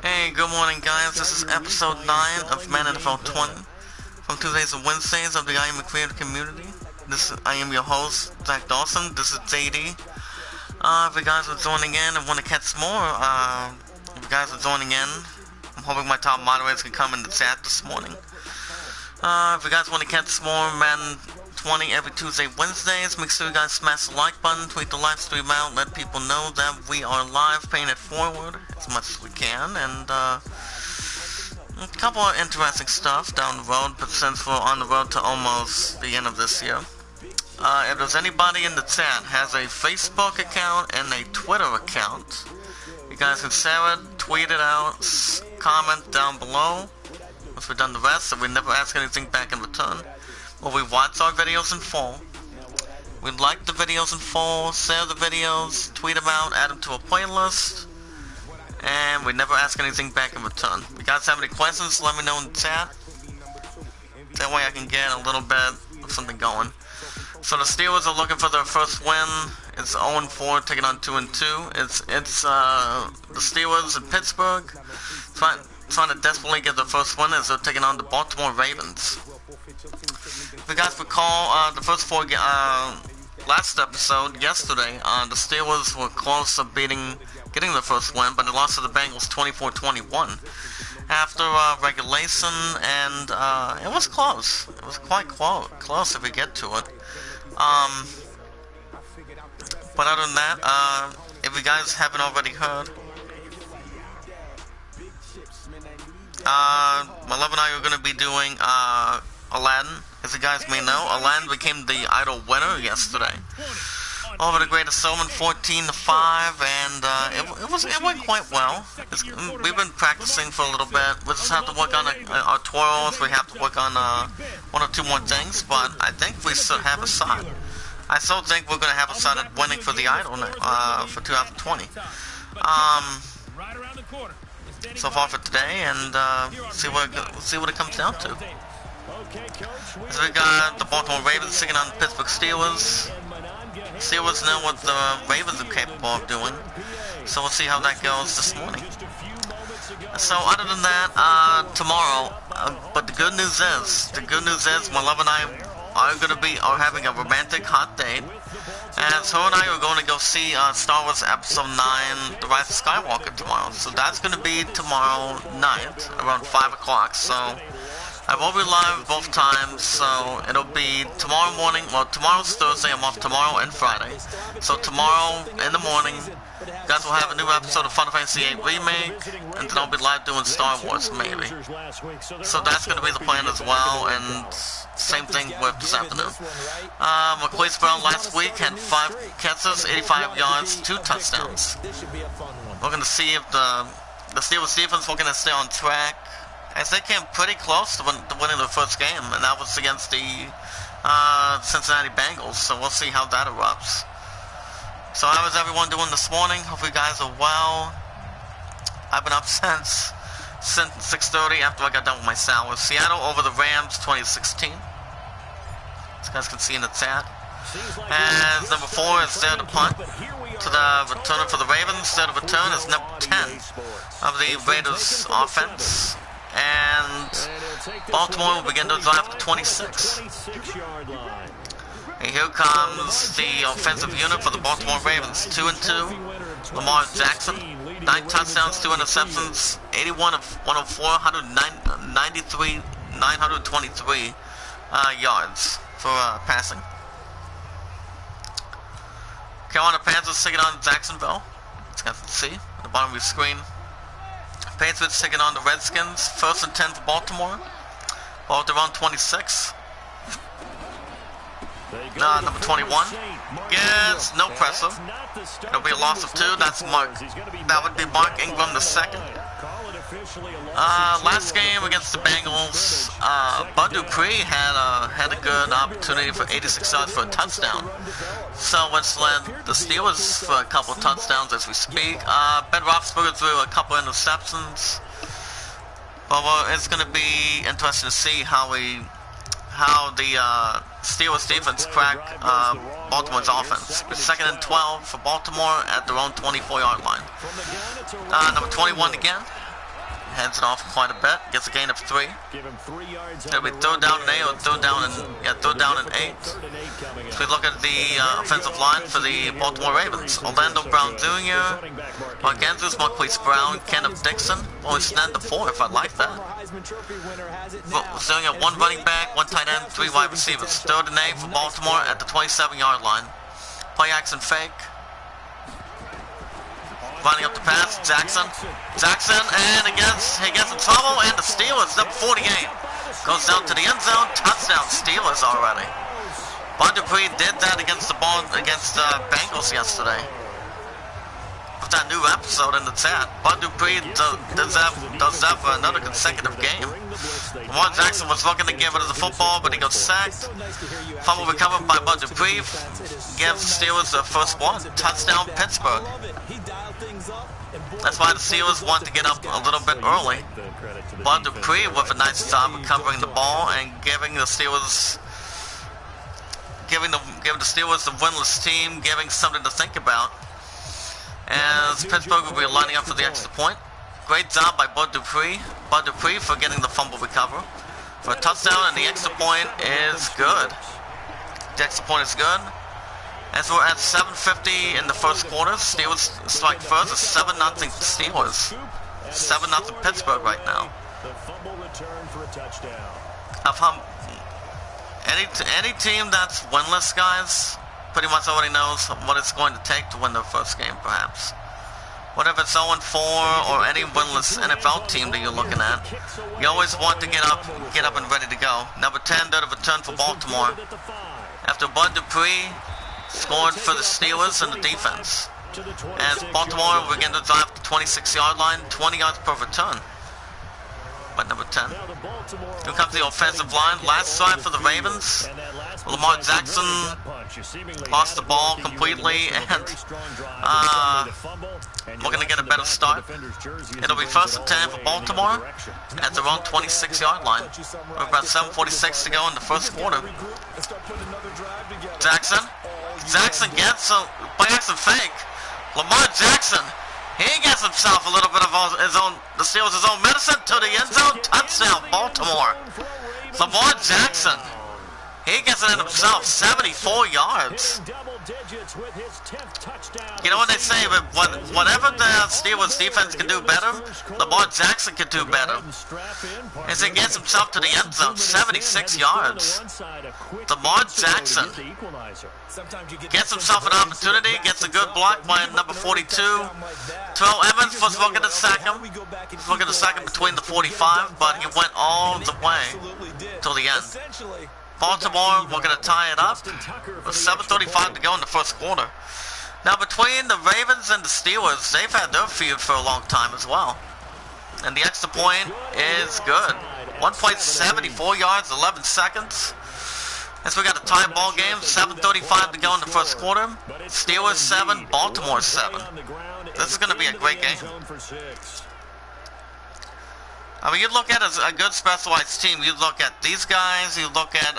Hey, good morning guys, this is episode 9 of Madden NFL 20 from Tuesdays and Wednesdays of the I Am a Creator community. I am your host, Zach Dawson. This is JD. If you guys are joining in and want to catch more, if you guys are joining in, I'm hoping my top moderators can come in the chat this morning. If you guys want to catch more Madden 20 every Tuesday, Wednesdays, make sure you guys smash the like button, tweet the live stream out, let people know that we are live, paying it forward as much as we can, and a couple of interesting stuff down the road, but since we're on the road to almost the end of this year. If there's anybody in the chat has a Facebook account and a Twitter account, you guys can share it, tweet it out, comment down below. Once we've done the rest, so we never ask anything back in return. Well, we watch our videos in full. We like the videos in full, share the videos, tweet them out, add them to a playlist, and we never ask anything back in return. If you guys have any questions, let me know in the chat. That way I can get a little bit of something going. So the Steelers are looking for their first win. It's 0-4, taking on 2-2. It's the Steelers in Pittsburgh trying to desperately get their first win as they're taking on the Baltimore Ravens. If you guys recall, the first four, last episode, yesterday, the Steelers were close of getting their first win, but they lost to the Bengals 24-21 after regulation, and it was close. It was quite close if we get to it. But other than that, if you guys haven't already heard, my love and I are going to be doing Aladdin. As you guys may know, Aladdin became the Idol winner yesterday over the Greatest Showman 14-5, and it went quite well. We've been practicing for a little bit. We just have to work on our twirls. We have to work on one or two more things, but I think we still have a shot. I still think we're going to have a shot at winning for the Idol for 2020. So far for today, and see what it comes down to. So we got the Baltimore Ravens taking on the Pittsburgh Steelers. Steelers know what the Ravens are capable of doing, so we'll see how that goes this morning. So other than that, tomorrow, but the good news is my love and I are having a romantic hot date, and so her and I are going to go see Star Wars Episode 9, The Rise of Skywalker tomorrow. So that's going to be tomorrow night around 5 o'clock. So I will be live both times, so it'll be tomorrow morning. Well, tomorrow's Thursday, I'm off tomorrow and Friday. So tomorrow in the morning, you guys will have a new episode of Final Fantasy VIII Remake, and then I'll be live doing Star Wars, maybe. So that's going to be the plan as well, and same thing with this afternoon. McCoy's Brown last week had 5 catches, 85 yards, 2 touchdowns. We're going to see if the Steelers defense will going to stay on track, as they came pretty close to winning their first game, and that was against the Cincinnati Bengals, so we'll see how that erupts. So how is everyone doing this morning? Hope you guys are well. I've been up since 6:30 after I got done with my salad. Seattle over the Rams 2016. As you guys can see in the chat. As number 4 is there to punt to the returner for the Ravens. There to return is number 10 of the Raiders offense. And Baltimore will begin to drive to 26. And here comes the offensive unit for the Baltimore Ravens. 2-2. Lamar Jackson, 9 touchdowns, 2 interceptions, 81 of 104, 923 yards for passing. Carolina Panthers taking on Jacksonville. As you guys can see at the bottom of your screen. Patriots taking on the Redskins. 1st and 10 for Baltimore. Ball at around 26. Number 21. Yes, no pressure. It'll be a loss of 2. That's that would be Mark Ingram II. Last game against the Bengals, Bud Dupree had a good opportunity for 86 yards for a touchdown. So it's led the Steelers for a couple of touchdowns as we speak. Ben Roethlisberger threw a couple of interceptions. But it's going to be interesting to see how the Steelers defense crack Baltimore's offense. 2nd and 12 for Baltimore at their own 24-yard line. Number 21 again. hands it off quite a bit, gets a gain of 3. It'll be third down and 8 or third down and 8. So we look at the offensive line for the Baltimore Ravens. Orlando Brown Jr., Mark Andrews, Marquise Brown, Kenneth Dixon. Only snagged the 4 if I like that. But doing it 1 running back, 1 tight end, 3 wide receivers. Third and 8 for Baltimore at the 27-yard line. Play action fake. Running up the pass, Jackson, and he gets in trouble, and the Steelers, number 48, goes down to the end zone, touchdown Steelers already. Bud Dupree did that against the Bengals yesterday. With that new episode in the chat, Bud Dupree does that for another consecutive game. Lamar Jackson was looking to give it as a football, but he got sacked. Fumble recovered by Bud Dupree, gives the Steelers their first one. Touchdown Pittsburgh. That's why the Steelers want to get up a little bit early. Bud Dupree with a nice job of covering the ball and giving the Steelers the winless team, giving something to think about. As Pittsburgh will be lining up for the extra point. Great job by Bud Dupree. Bud Dupree for getting the fumble recover for a touchdown, and the extra point is good. The extra point is good. As we're at 7:50 in the first quarter, Steelers strike first. It's 7-0 Steelers. 7-0 Pittsburgh right now. Any team that's winless, guys, pretty much already knows what it's going to take to win their first game, perhaps. Whatever it's 0-4 or any winless NFL team that you're looking at, you always want to get up and ready to go. Number 10 did a return for Baltimore after Bud Dupree scored for the Steelers and the defense. As Baltimore begin to drive the 26-yard line, 20 yards per return by number 10. Here comes the offensive line. Last drive for the Ravens. Lamar Jackson lost the ball completely, and we're going to get a better start. It'll be 1st and 10 for Baltimore at their own 26-yard line. We're about 7:46 to go in the first quarter. Jackson gets a play action fake. Lamar Jackson, he gets himself a little bit of the Steelers' own medicine to the end zone. Touchdown, Baltimore. Lamar Jackson, he gets it in himself, 74 yards. You know what they say, whatever the Steelers defense can do better, Lamar Jackson can do better. As he gets himself to the end zone, 76 yards. Lamar Jackson gets himself an opportunity, gets a good block by number 42. Terrell Evans was looking to sack him. Looking to sack him between the 45, but he went all the way till the end. Baltimore, we're going to tie it up with 7:35 to go in the first quarter. Now, between the Ravens and the Steelers, they've had their feud for a long time as well. And the extra point is good. 1.74 yards, 11 seconds. As we got a tie ball game, 7:35 to go in the first quarter. Steelers 7, Baltimore 7. This is going to be a great game. I mean, you look at a good specialized team. You look at these guys. You look at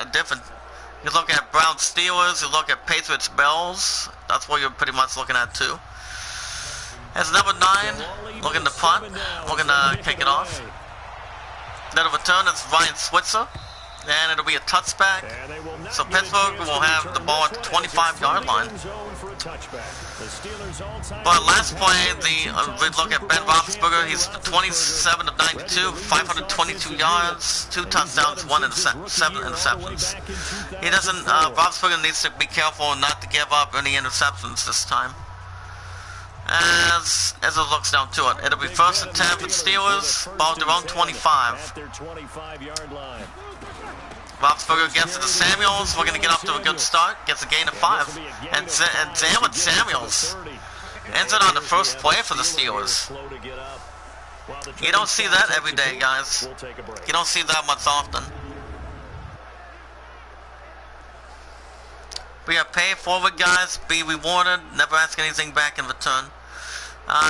you look at Browns Steelers. You look at Patriots Bills. That's what you're pretty much looking at too. As number 9, looking to punt. We're gonna kick it off. Then a return is Ryan Switzer, and it'll be a touchback. So Pittsburgh will have the ball at the 25-yard line. But last play, we look at Ben Roethlisberger. He's 27 of 92, 522 yards, 2 touchdowns, 7 interceptions. He doesn't. Roethlisberger needs to be careful not to give up any interceptions this time. As it looks down to it, it'll be 1st and 10 for the Steelers, ball at their own 25. Roethlisberger gets it to Samuels. We're going to get off to a good start. Gets a gain of 5. And Jalen Samuels ends it on the first play for the Steelers. You don't see that every day, guys. You don't see that much often. We have pay forward, guys. Be rewarded. Never ask anything back in return.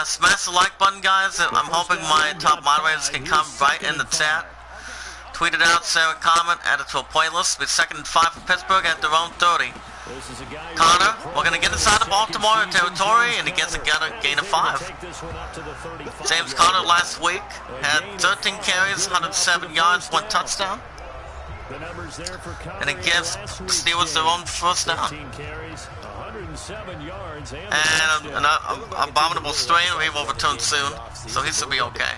Smash the like button, guys. I'm hoping my top moderators can come right in the chat. Tweet it out, share a comment, add it to a playlist. With 2nd and 5 for Pittsburgh at their own 30. Connor, we're going to get inside the Baltimore territory, and he gets a gain of 5. James Conner last week had 13 carries, 107 yards, 1 touchdown. And it gives the Steelers their own first down. And an abominable strain will be overturned soon, so he should be okay.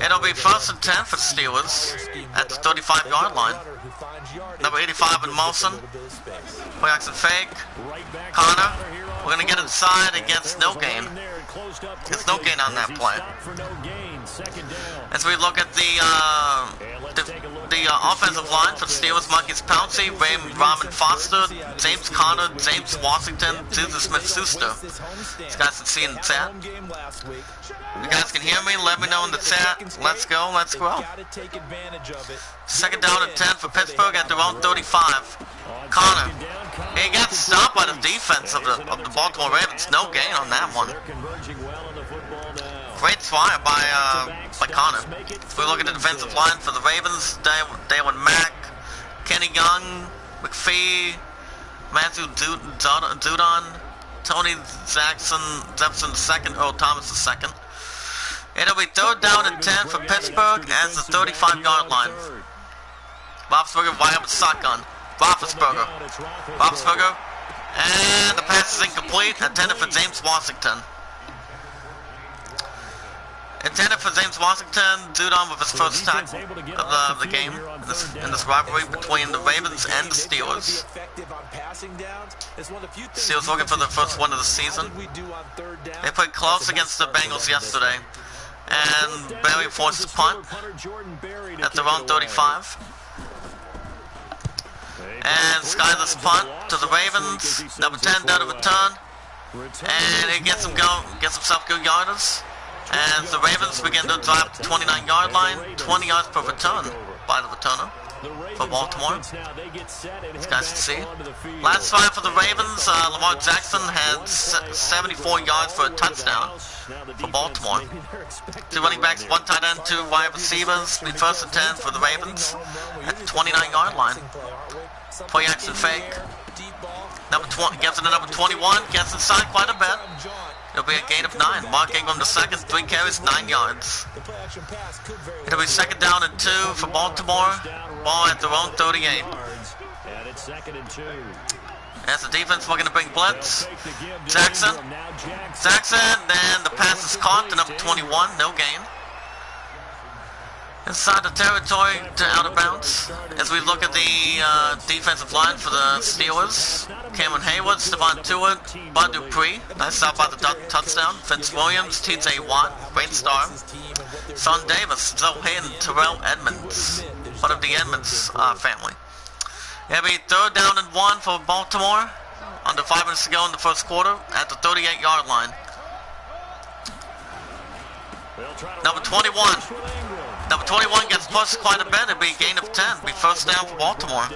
It'll be 1st and 10 for the Steelers at the 35-yard line. Number 85 in motion. Play action fake. Connor, we're going to get inside against no gain. There's no gain on that play. As we look at the offensive line for the Steelers, Marcus Pouncey, Raymond Foster, James Conner, James Washington, Jesus Smith-Schuster. These guys can see in the chat. If you guys can hear me, let me know in the chat. Let's go, let's go. 2nd down and 10 for Pittsburgh at their own 35. Connor, he got stopped by the defense of the Baltimore Ravens. No gain on that one. Great fire by Connor. If we look at the defensive line for the Ravens, Daylon Mack, Kenny Young, McPhee, Matthew Judon, Tony Jefferson II, Earl Thomas II. It'll be 3rd down and 10 for Pittsburgh as the 35-yard line. Roethlisberger right up with shotgun. Roethlisberger, and the pass is incomplete. Intended for James Washington. Intended for James Washington, Judon with his first tackle of the game in this rivalry between the Ravens and the Steelers. Steelers looking for their first win of the season. They played close against the Bengals yesterday and barely forced a punt at their own 35. And skyless punt to the Ravens. Number 10 down to return, and he gets himself good yardage. As the Ravens begin to drive the 29-yard line, 20 yards per return by the returner for Baltimore. These guys can see. Last drive for the Ravens, Lamar Jackson had 74 yards for a touchdown for Baltimore. 2 running backs, 1 tight end, 2 wide receivers. Be 1st and 10 for the Ravens at the 29-yard line. Play action fake. Number 20 gets into number 21, gets inside quite a bit. It'll be a gain of 9. Mark Ingram II, 3 carries, 9 yards. It'll be 2nd down and 2 for Baltimore. Ball at their own 38. As the defense looking to bring blitz. Jackson, then the pass is caught to number 21, no gain. Inside the territory to out of bounds. As we look at the defensive line for the Steelers, Cameron Hayward, Stephon Tuitt, Bud Dupree, nice stop by the touchdown. Vince Williams, TJ Watt, great star. Son Davis, Joe Hayden, Terrell Edmonds, part of the Edmonds family. It'll be 3rd down and 1 for Baltimore. Under 5 minutes to go in the first quarter at the 38-yard line. Number 21. Number 21 gets pushed quite a bit. It'll be a gain of 10. Be 1st down for Baltimore.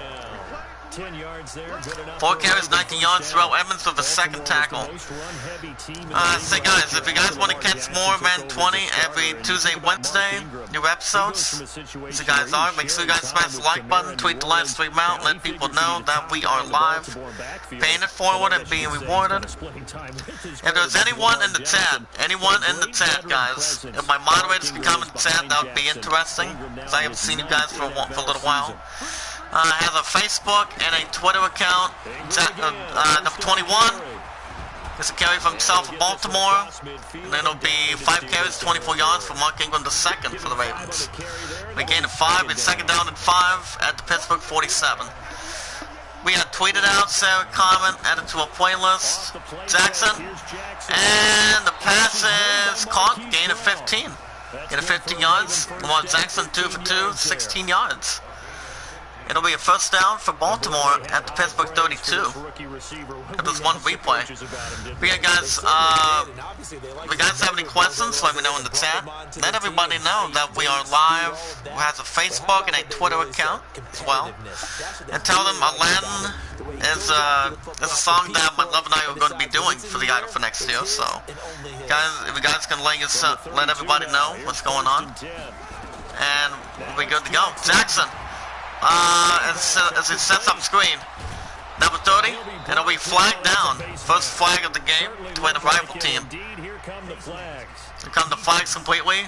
4 carries, 19 yards. Terrell Edmonds with a 2nd tackle. Say guys, if you guys want to catch more Madden 20 every Tuesday, Wednesday, new episodes, so guys are, make sure you guys smash the like button, tweet the live stream out, let people know that we are live, paying it forward and being rewarded. If there's anyone in the chat, guys, if my moderators can come in the chat, that would be interesting, because I haven't seen you guys for a little while. Has a Facebook and a Twitter account. Number 21 gets a carry from himself for Baltimore. And then it'll be 5 carries, 24 yards for Mark Ingram II for the Ravens. We gain of 5. It's 2nd down and 5 at the Pittsburgh 47. We had tweeted out, Sarah comment, added to a playlist. Jackson. And the pass is caught. Gain of 15. Gain of 15 yards. Lamar Jackson 2 for 2, 16 yards. It'll be a 1st down for Baltimore at the Pittsburgh 32. If there's one replay. But yeah, guys, if you guys have any questions, let me know in the chat. Let everybody know that we are live, who has a Facebook and a Twitter account as well. And tell them Aladdin is a song that my love and I are going to be doing for the idol for next year. So, guys, if you guys can let everybody know what's going on, and we'll be good to go. Jackson. As it sets up screen. Number 30, and it'll be flagged down. First flag of the game between the rival team. Here come the flags completely.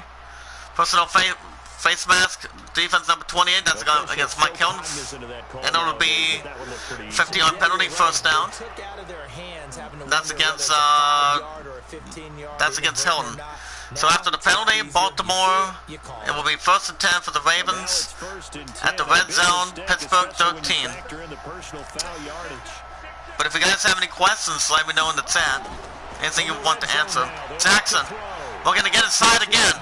Personal face mask, defense number 28, that's against Mike Hilton. And it'll be 50-yard penalty, first down. That's against Hilton. So after the penalty, Baltimore, it will be 1st and 10 for the Ravens at the red zone, Pittsburgh 13. But if you guys have any questions, let me know in the chat. Anything you want to answer. Jackson, we're going to get inside again.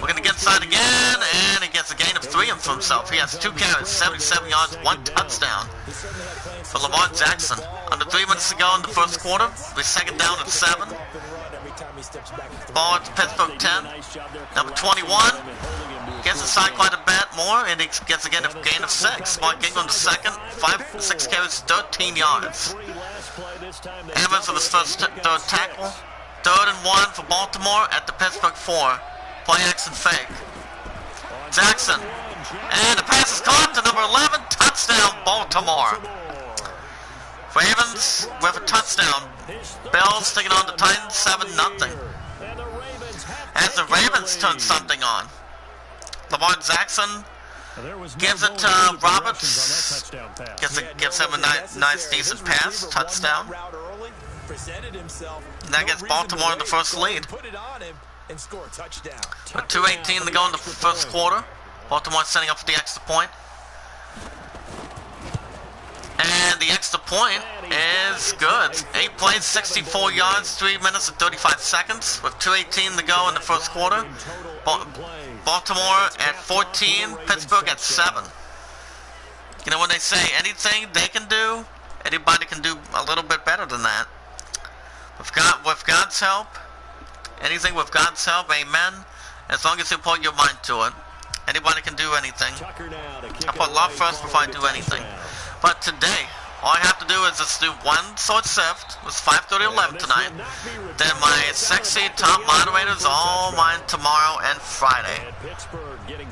We're going to get inside again, and he gets a gain of 3 for himself. He has 2 carries, 77 yards, 1 touchdown for Lamar Jackson. Under 3 minutes to go in the first quarter. We're second down at 7. Ball at Pittsburgh 10. Number 21 gets inside quite a bit more, and he gets a gain of 6. Mark Ingram the second, 6 carries, 13 yards. Evans with his first third tackle. 3rd and 1 for Baltimore at the Pittsburgh 4. Play action fake. Jackson. And the pass is caught to number 11. Touchdown, Baltimore. Ravens with a touchdown. Bills taking on the Titans 7-0. As the Ravens turn something on. Lamar Jackson gives it to Roberts. Gives him a nice decent pass. Touchdown. And that gets Baltimore the first lead. With 2:18 to go in the first quarter. Baltimore setting up for the extra point. And the extra point is good. 8 plays, 64 yards, 3 minutes and 35 seconds. With 2:18 to go in the first quarter. Baltimore at 14, Pittsburgh at 7. You know when they say anything they can do, anybody can do a little bit better than that. With God's help, anything with God's help, amen. As long as you put your mind to it, anybody can do anything. I put love first before I do anything. But today, all I have to do is just do one short shift. It was 5:30-11 tonight. Then my sexy top moderators, all mine tomorrow and Friday.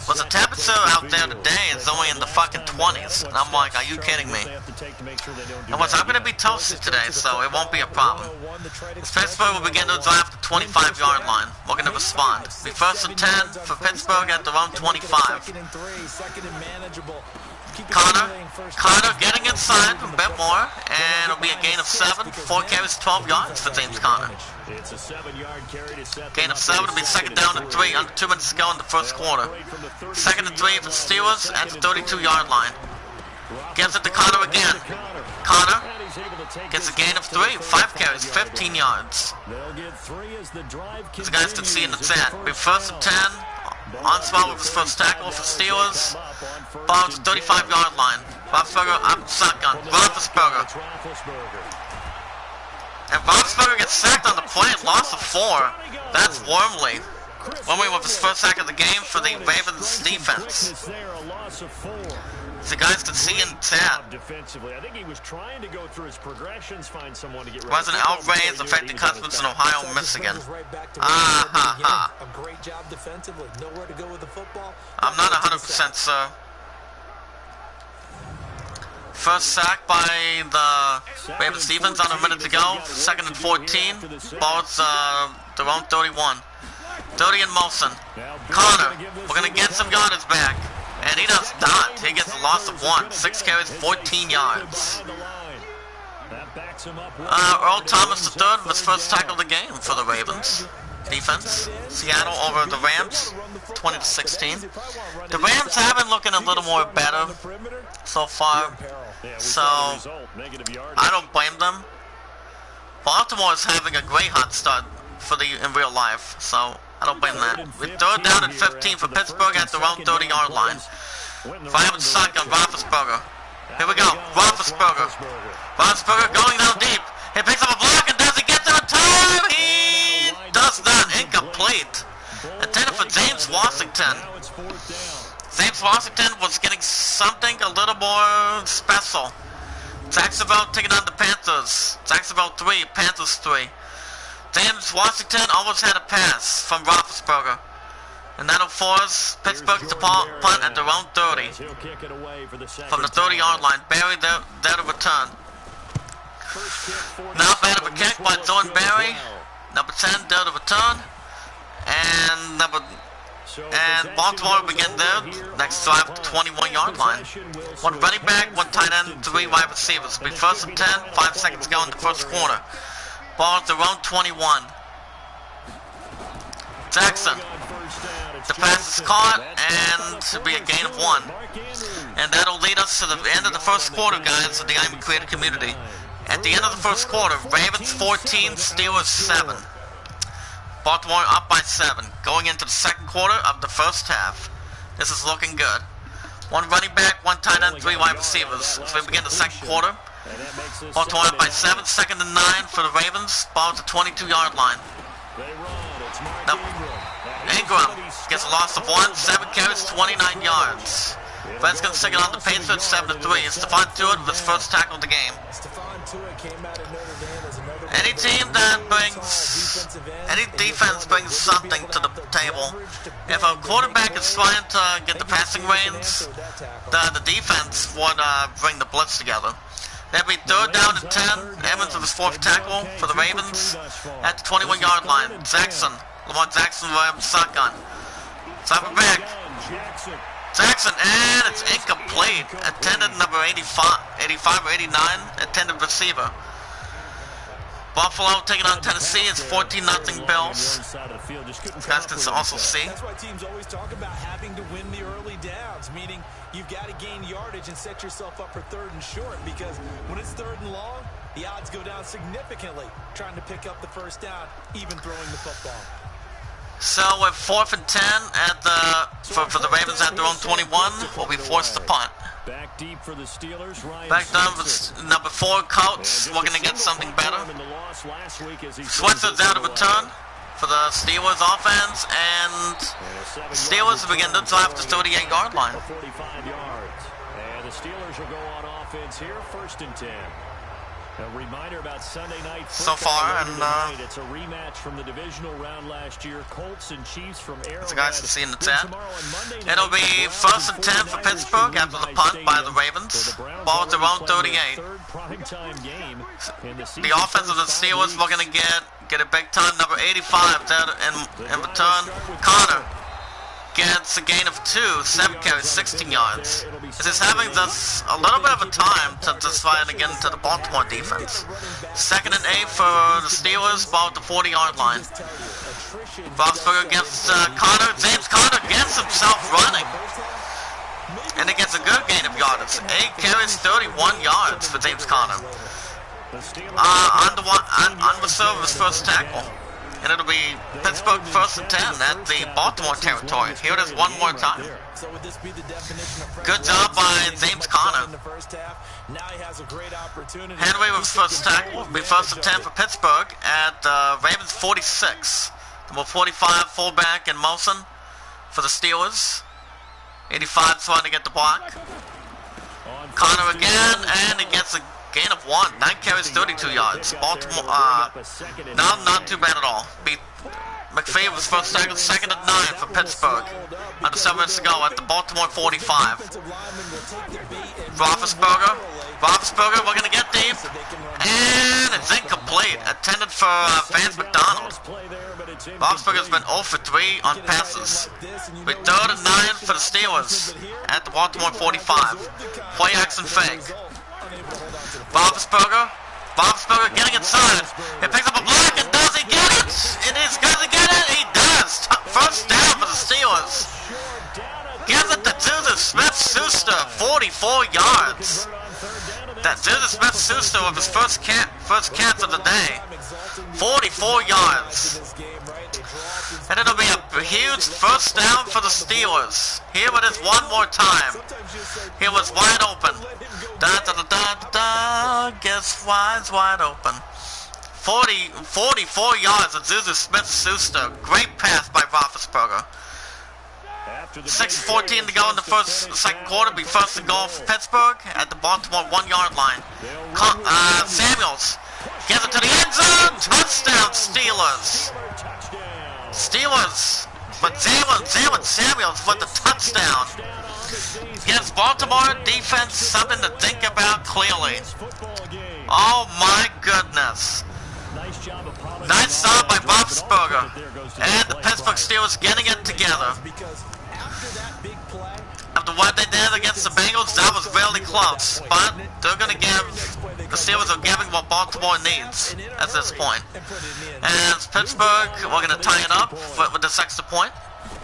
But the temperature out there today is only in the fucking 20s. And I'm like, are you kidding me? And I'm going to be toasty today, so it won't be a problem. Pittsburgh will begin to drive the 25-yard line. We're going to respond. Be 1st and 10 for Pittsburgh at their own 25. Connor getting inside a bit more, and it'll be a gain of 7. 4 carries, 12 yards for James Conner. Gain of 7 will be second down and 3, under 2 minutes to go in the first quarter. 2nd and 3 for Steelers at the 32-yard line. Gives it to Connor again. Connor gets a gain of 3, 5 carries, 15 yards. As you guys can see in the chat, be 1st and 10. On spot with his first tackle for Steelers. Ball to the 35-yard line. Roethlisberger up shotgun. Roethlisberger. And Roethlisberger gets sacked on the play. Loss of 4. That's Wormley. Wormley with his first sack of the game for the Ravens defense. As you guys can see in the chat. Was an outrage affecting customers in Ohio, Michigan. I'm not 100% sir. First sack by the Ravens defense on a minute to go. 2nd and 14. Ball's their own 31. 30 in motion. Connor, we're going to get some yardage back. And he does not. He gets a loss of 1. 6 carries, 14 yards. Earl Thomas III was first tackle of the game for the Ravens defense. Seattle over the Rams, 20-16. The Rams have been looking a little more better so far, so I don't blame them. Baltimore is having a great hot start in real life, so I don't blame that. With 3rd down and 15 for Pittsburgh at their own 30-yard line. Five and shotgun, Roethlisberger. Here we go, Roethlisberger. Roethlisberger going down deep. He picks up a block, and does he get there in time? He does not. Incomplete. Intended for James Washington. James Washington was getting something a little more special. Jacksonville taking on the Panthers. Jacksonville 3, Panthers 3. James Washington almost had a pass from Roethlisberger. And that'll force Pittsburgh to punt at their own 30. From the 30-yard line. Barry there to return. Not bad of a kick by Thornberry. Number 10 did a return. And Baltimore begin their next drive at the 21-yard line. One running back, one tight end, three wide receivers. Be first and 10, 5 seconds to go in the first quarter. Ball at their own 21. Jackson. The pass is caught, and it'll be a gain of 1. And that'll lead us to the end of the first quarter, guys, of the I'm Creator community. At the end of the first quarter, Ravens 14, Steelers 7. Baltimore up by 7. Going into the second quarter of the first half. This is looking good. One running back, one tight end, three wide receivers. As we begin the second quarter, Baltimore up by 7, second and 9 for the Ravens. Ball at the 22-yard line. Ingram gets a loss of 1, 7 carries, 29 yards. Redskins taking on the Patriots 7-3. Stephon Tuitt with his first tackle of the game. Any team that any defense brings something to the table. If a quarterback is trying to get the passing reins, the defense would bring the blitz together. That'll be third down and 10. Evans with his fourth tackle for the Ravens at the 21-yard line. Lamar Jackson with a shotgun. Cyber back. Jackson, and it's incomplete. Attended number 85 or 89, attended receiver. Buffalo taking on Tennessee. It's 14-0 Bills. You guys can also see. That's why teams always talk about having to win the early downs, meaning you've got to gain yardage and set yourself up for third and short, because when it's third and long, the odds go down significantly trying to pick up the first down, even throwing the football. So with 4th and 10 at for the Ravens at their own 21, will be forced to punt. Back deep for the Steelers. Back down with number 4 Colts. We're going to get something better. Switzer out of return for the Steelers offense, and Steelers begin to drive to the 38-yard line. 45 yards. And the Steelers will go on offense here, 1st and 10. A reminder about Sunday night so far, and it's a rematch from the divisional round last year. Colts and Chiefs from Arrowhead. As you guys can see in the chat, it'll be 1st and 10 for Pittsburgh after the punt by the Ravens. Ball at their own 38. The offense of the Steelers, we're going to get a big time. Number 85 in return. Connor gets a gain of 2, 7 carries, 16 yards. This is having just a little bit of a time to try to get into the Baltimore defense. 2nd and 8 for the Steelers, ball at the 40-yard line. Roethlisberger gets Connor. James Conner gets himself running. And he gets a good gain of yardage. 8 carries, 31 yards for James Conner. On reserve his first tackle. And it'll be Pittsburgh 1st and 10 at the Baltimore territory. Here it is one more time. Good job by James Conner. Henry with his first tackle. It'll be 1st and 10 for Pittsburgh at Ravens 46. Number 45 fullback in motion for the Steelers. 85 trying to get the block. Conner again, and he gets a gain of 1. 9 carries, 32 yards. Baltimore, not too bad at all. McPhee was first tackle, 2nd and 9 for Pittsburgh. Under 7 minutes to go at the Baltimore 45. Roethlisberger, we're going to get deep. And it's incomplete. Intended for Vance McDonald. Roethlisberger's been 0 for 3 on passes. With 3rd and 9 for the Steelers at the Baltimore 45. Play action fake. Roethlisberger getting inside. He picks up a block, and does he get it? Does he get it? He does. First down for the Steelers. Gives it to Juju Smith-Schuster, 44 yards. That Juju Smith-Schuster with his first catch of the day. 44 yards. And it'll be a huge first down for the Steelers. Here it is one more time. He was wide open. Guess why it's wide open. 44 yards of Juju Smith-Schuster. Great pass by Roethlisberger. 6:14 to go in the second quarter. Be 1st and goal for Pittsburgh at the Baltimore 1-yard line. Samuels gets it to the end zone. Touchdown, Steelers. But Jalen Samuels with the touchdown. Gives Baltimore defense something to think about clearly. Oh my goodness. Nice job by Roethlisberger. And the Pittsburgh Steelers getting it together. After what they did against the Bengals, that was really close. But they're going to give, the Steelers are giving what Baltimore needs at this point. And Pittsburgh, we're going to tie it up with this extra point.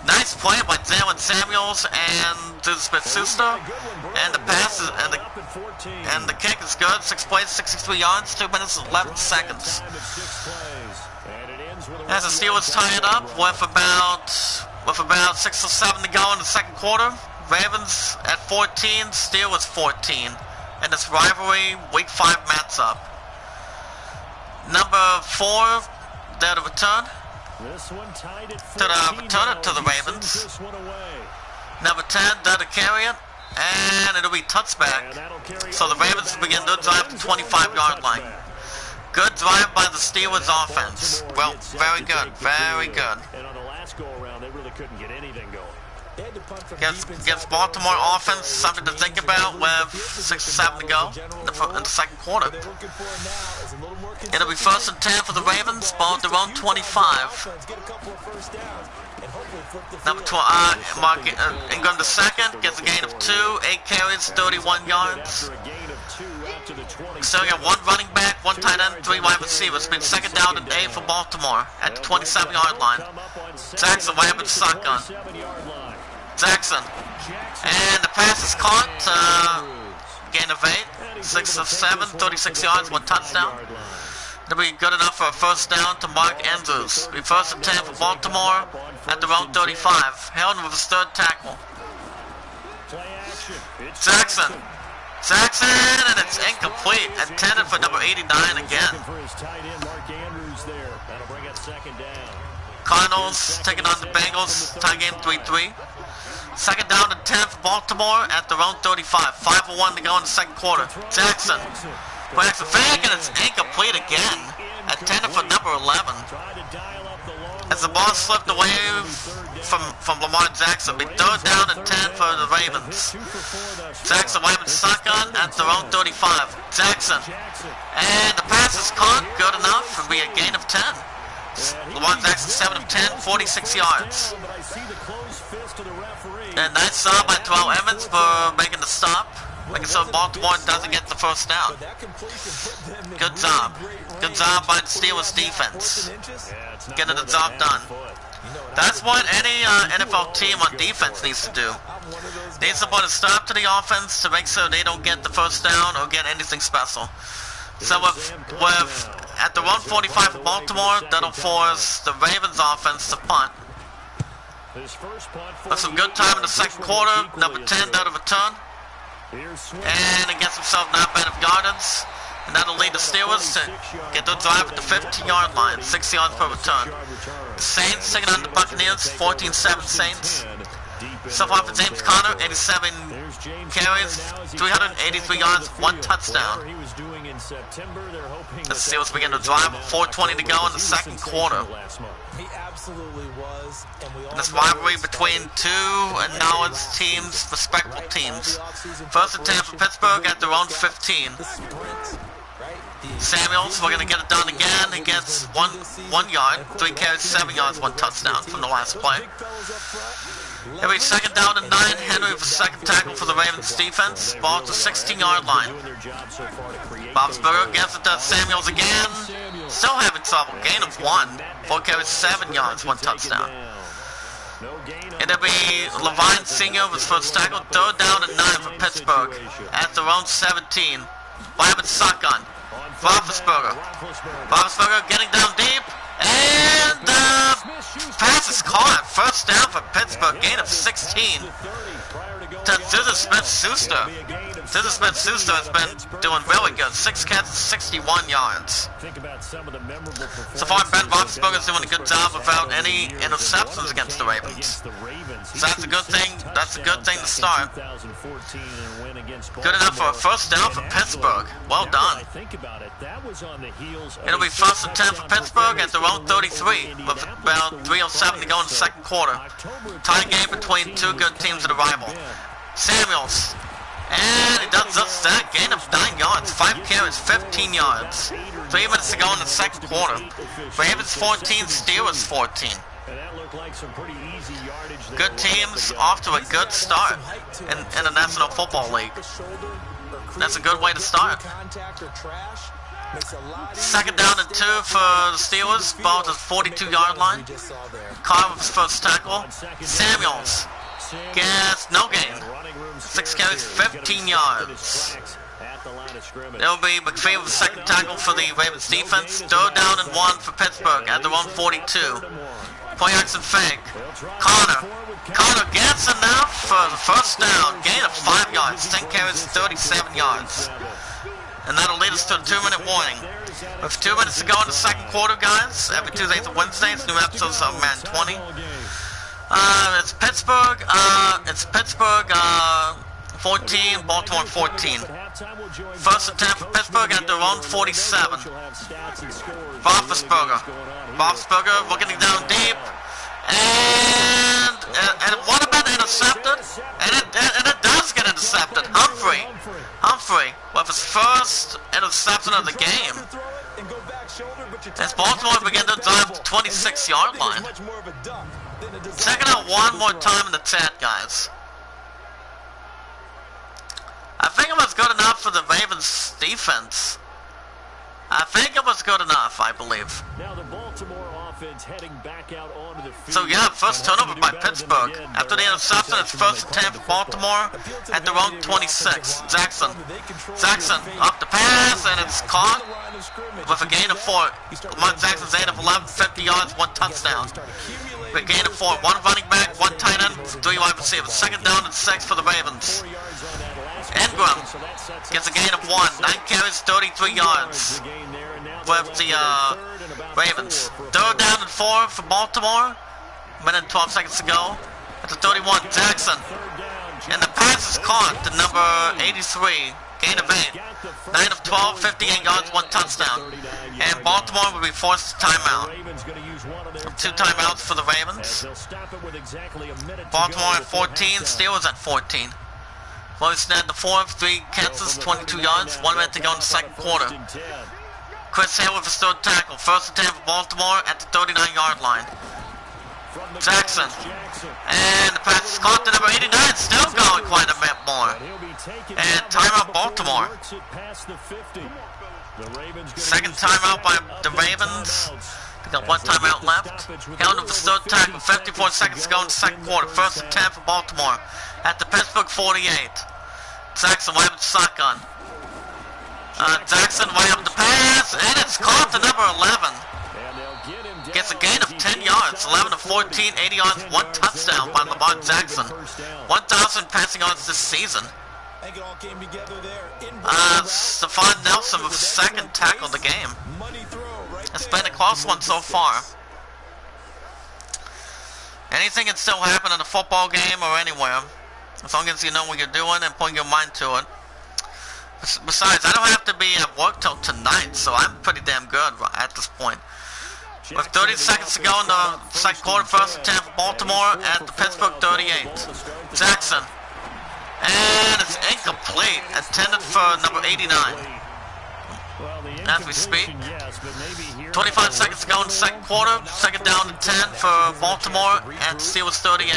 Nice play by Jalen Samuels and Smith-Schuster. And the pass is, and the kick is good. 6 plays, 63 yards, 2 minutes and 11 seconds. As the Steelers tie it up with about 6 or 7 to go in the second quarter. Ravens at 14, Steelers 14. And this rivalry Week 5 matchup. Number 4, there to return. To the Ravens. Number 10, there to carry it. And it'll be touchback. So the Ravens begin their drive at the 25-yard line. Good drive by the Steelers offense. Well, very good, very good. And on the last go-around, they really couldn't get anything going. Gives Baltimore offense something to think about with 6 or 7 to go in the second quarter. It'll be 1st and 10 for the Ravens, ball at their own 25. Number 12, Ingram the second, gets a gain of 2, 8 carries, 31 yards. Still got 1 running back, 1 tight end, 3 wide receivers. Been 2nd down and 8 for Baltimore at the 27-yard line. Jackson way up in shotgun. Jackson. And the pass is caught. Gain of 8. 6 of 7, 36 yards, 1 touchdown. It'll be good enough for a 1st down to Mark Andrews. It'll be 1st and 10 for Baltimore at their own 35. Held with his 3rd tackle. Jackson. Jackson, and it's incomplete. Intended for number 89 again. Cardinals taking on the Bengals. Tie game 3-3. 2nd down and 10 for Baltimore at their own 35. 5:01 to go in the second quarter. Jackson. Breaks the fake, and it's incomplete again. Intended for number 11. As the ball slipped away from Lamar Jackson. Be 3rd down and 10 for the Ravens. Jackson waving shotgun at their own 35. Jackson. And the pass is caught. Good enough. It'll be a gain of 10. Lamar Jackson 7 of 10, 46 yards. And nice job by Terrell Evans for making the stop. Making sure Baltimore doesn't get the 1st down. Good job. Good job by the Steelers defense. Getting the job done. That's what any NFL team on defense needs to do. Needs to put a stop to the offense to make sure they don't get the 1st down or get anything special. So with at the 145 for Baltimore, that'll force the Ravens offense to punt. With some good time in the second quarter, number 10 there to return. And it gets himself not bad of yardage. And that'll lead the Steelers to get their drive at the 15-yard line, 6 yards per return. The Saints taking on the Buccaneers, 14-7 Saints. So far for James Conner, 87 carries, 383 yards, 1 touchdown. The Steelers begin to drive with 4:20 to go in the second quarter. He absolutely was. And this rivalry between two acknowledged teams, respectable teams. 1st and 10 for Pittsburgh at their own 15. Samuels, we're going to get it done again. He gets one yard, 3 carries, 7 yards, 1 touchdown from the last play. It'll be 2nd down and 9. Henry with a 2nd tackle for the Ravens defense. Ball at the 16-yard line. Roethlisberger gives it to Samuels again. Still having trouble. Gain of 1. 4 carries, 7 yards, 1 touchdown. It'll be Levine Sr. with his 1st tackle. 3rd down and 9 for Pittsburgh at their own 17. Wyman shotgun. Roethlisberger getting down deep. And pass is caught. 1st down for Pittsburgh. Gain of 16. To Smith-Schuster. Smith-Schuster has been doing really good. 6 catches, 61 yards. So far, Ben Roethlisberger is doing a good job without any interceptions against the Ravens. So that's a good thing. That's a good thing to start. Good enough for a 1st down for Pittsburgh. Well done. It'll be 1st and 10 for Pittsburgh at their own 33 with about 3:07 to go in the second quarter. Tie game between two good teams in the rival. Samuels And he does just that. Gain of 9 yards. 5 carries, 15 yards. 3 minutes to go in the second quarter. Ravens 14, Steelers 14. Good teams off to a good start in the National Football League. That's a good way to start. Second down and 2 for the Steelers. Ball to the 42-yard line. Carr with his first tackle. Samuels gets no gain. 6 carries, 15 yards. There will be McPhee with the second tackle for the Ravens defense. Third down and 1 for Pittsburgh at their own 42. Play action fake. Connor gets enough for the first down. Gain of 5 yards. 10 carries, 37 yards. And that'll lead us to a 2-minute warning. With 2 minutes to go in the second quarter, guys. Every Tuesdays and Wednesdays, new episodes of Madden 20. It's Pittsburgh. 14, Baltimore 14. First attempt for Pittsburgh at their own 47. Roethlisberger looking down deep. And it would have been intercepted. And it does get intercepted. Humphrey with his first interception of the game. As Baltimore begin to drive the 26-yard line. Check it out one more time in the chat, guys. I think it was good enough for the Ravens defense. I think it was good enough, I believe. Now the Baltimore offense heading back out onto the field. So yeah, first turnover by Pittsburgh. After the interception, it's first attempt for Baltimore at their own 26. Jackson up the pass, and it's caught with a gain of 4. Lamar Jackson's 8 of 11, 50 yards, 1 touchdown. With a gain of 4, 1 running back, 1 tight end, 3 wide receivers. Second down and 6 for the Ravens. Ingram gets a gain of 1, 9 carries, 33 yards with the Ravens. Third down and 4 for Baltimore. Minute and 12 seconds to go. At the 31, Jackson. And the pass is caught to number 83. Gain of 8. 9 of 12, 58 yards, 1 touchdown. And Baltimore will be forced to timeout. 2 timeouts for the Ravens. Baltimore at 14, Steelers at 14. Wilson at the 4th, 3 Kansas, 22 yards, 1 minute to go in the second quarter. Chris Hale with his third tackle. First attempt for Baltimore at the 39-yard line. Jackson. And the pass is caught to number 89, still going quite a bit more. And timeout Baltimore. Second timeout by the Ravens. They got 1 timeout left. Hale with his third tackle. 54 seconds to go in the second quarter. First attempt for Baltimore at the Pittsburgh 48. Jackson way up the shotgun. Jackson way up the pass, and it's caught to number 11. Gets a gain of 10 yards, 11 of 14, 80 yards, 1 touchdown by Lamar Jackson. 1,000 passing yards this season. Stephon Nelson with his second tackle of the game. It's been a close one so far. Anything can still happen in a football game or anywhere, as long as you know what you're doing and putting your mind to it. Besides, I don't have to be at work till tonight, so I'm pretty damn good at this point. With 30 seconds to go in the second quarter, first attempt for Baltimore at the Pittsburgh 38. Jackson. And it's incomplete, intended for number 89. As we speak. 25 seconds to go in the second quarter. Second down and 10 for Baltimore at Steelers 38.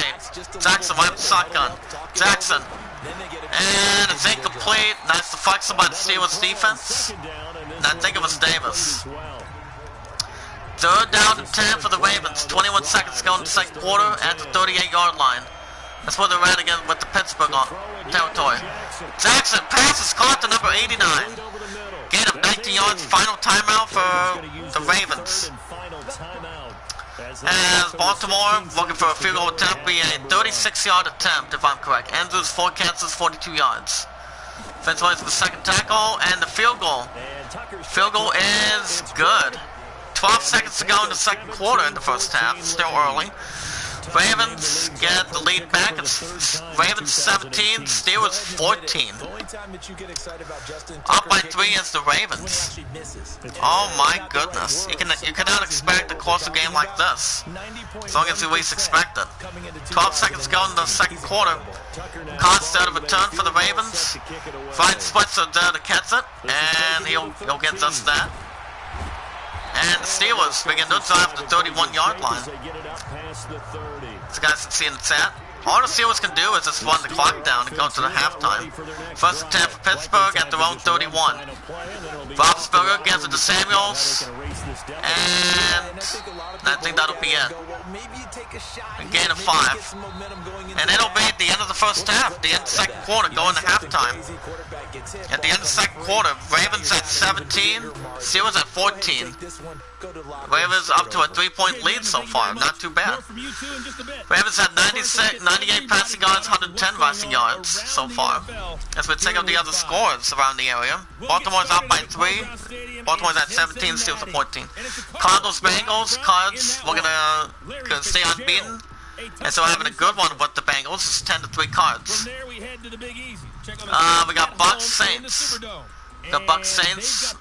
Jackson right with the shotgun. Jackson. And it's incomplete. Nice deflection by the Steelers defense. And I think it was Davis. Third down and 10 for the Ravens. 21 seconds to go in the second quarter at the 38-yard line. That's where they're at again with the Pittsburgh territory. Jackson passes caught to number 89. Gain of 19 yards. Final timeout for the Ravens. As Baltimore looking for a field goal attempt, be a 36-yard attempt if I'm correct. Andrews for Kansas, 42 yards. Defense waits for the second tackle and the field goal. Field goal is good. 12 seconds to go in the second quarter in the first half. Still early. Ravens get the lead back. It's Ravens 17, Steelers 14. Up by 3 is the Ravens. Oh my goodness. You cannot expect a closer game like this, as long as you least expect it. 12 seconds to go in the second quarter. Cost out of return for the Ravens. Finds Switzer there to catch it, and he'll get just that. And the Steelers begin to drive the 31-yard line. As you guys can see in the chat, all the Steelers can do is just run the clock down and go to the halftime. First and 10 for Pittsburgh at their own 31. Roethlisberger gives it to Samuels, and I think that'll be it. A gain of 5. And it'll be at the end of the first half, the end of the second quarter, going to halftime. At the end of the second quarter, Ravens at 17, Steelers at 14. Ravens up to a 3-point lead so far, not too bad. Ravens had 98 passing yards, 110 rushing yards so far. As we take up the other scores around the area, Baltimore's up by 3. Baltimore's at 17, Steelers at 14. Cardinals, Bengals, Cards, we're gonna stay unbeaten. And so having a good one with the Bengals. It's 10-3 Cards. We got Bucks, Saints. The Bucks, Saints.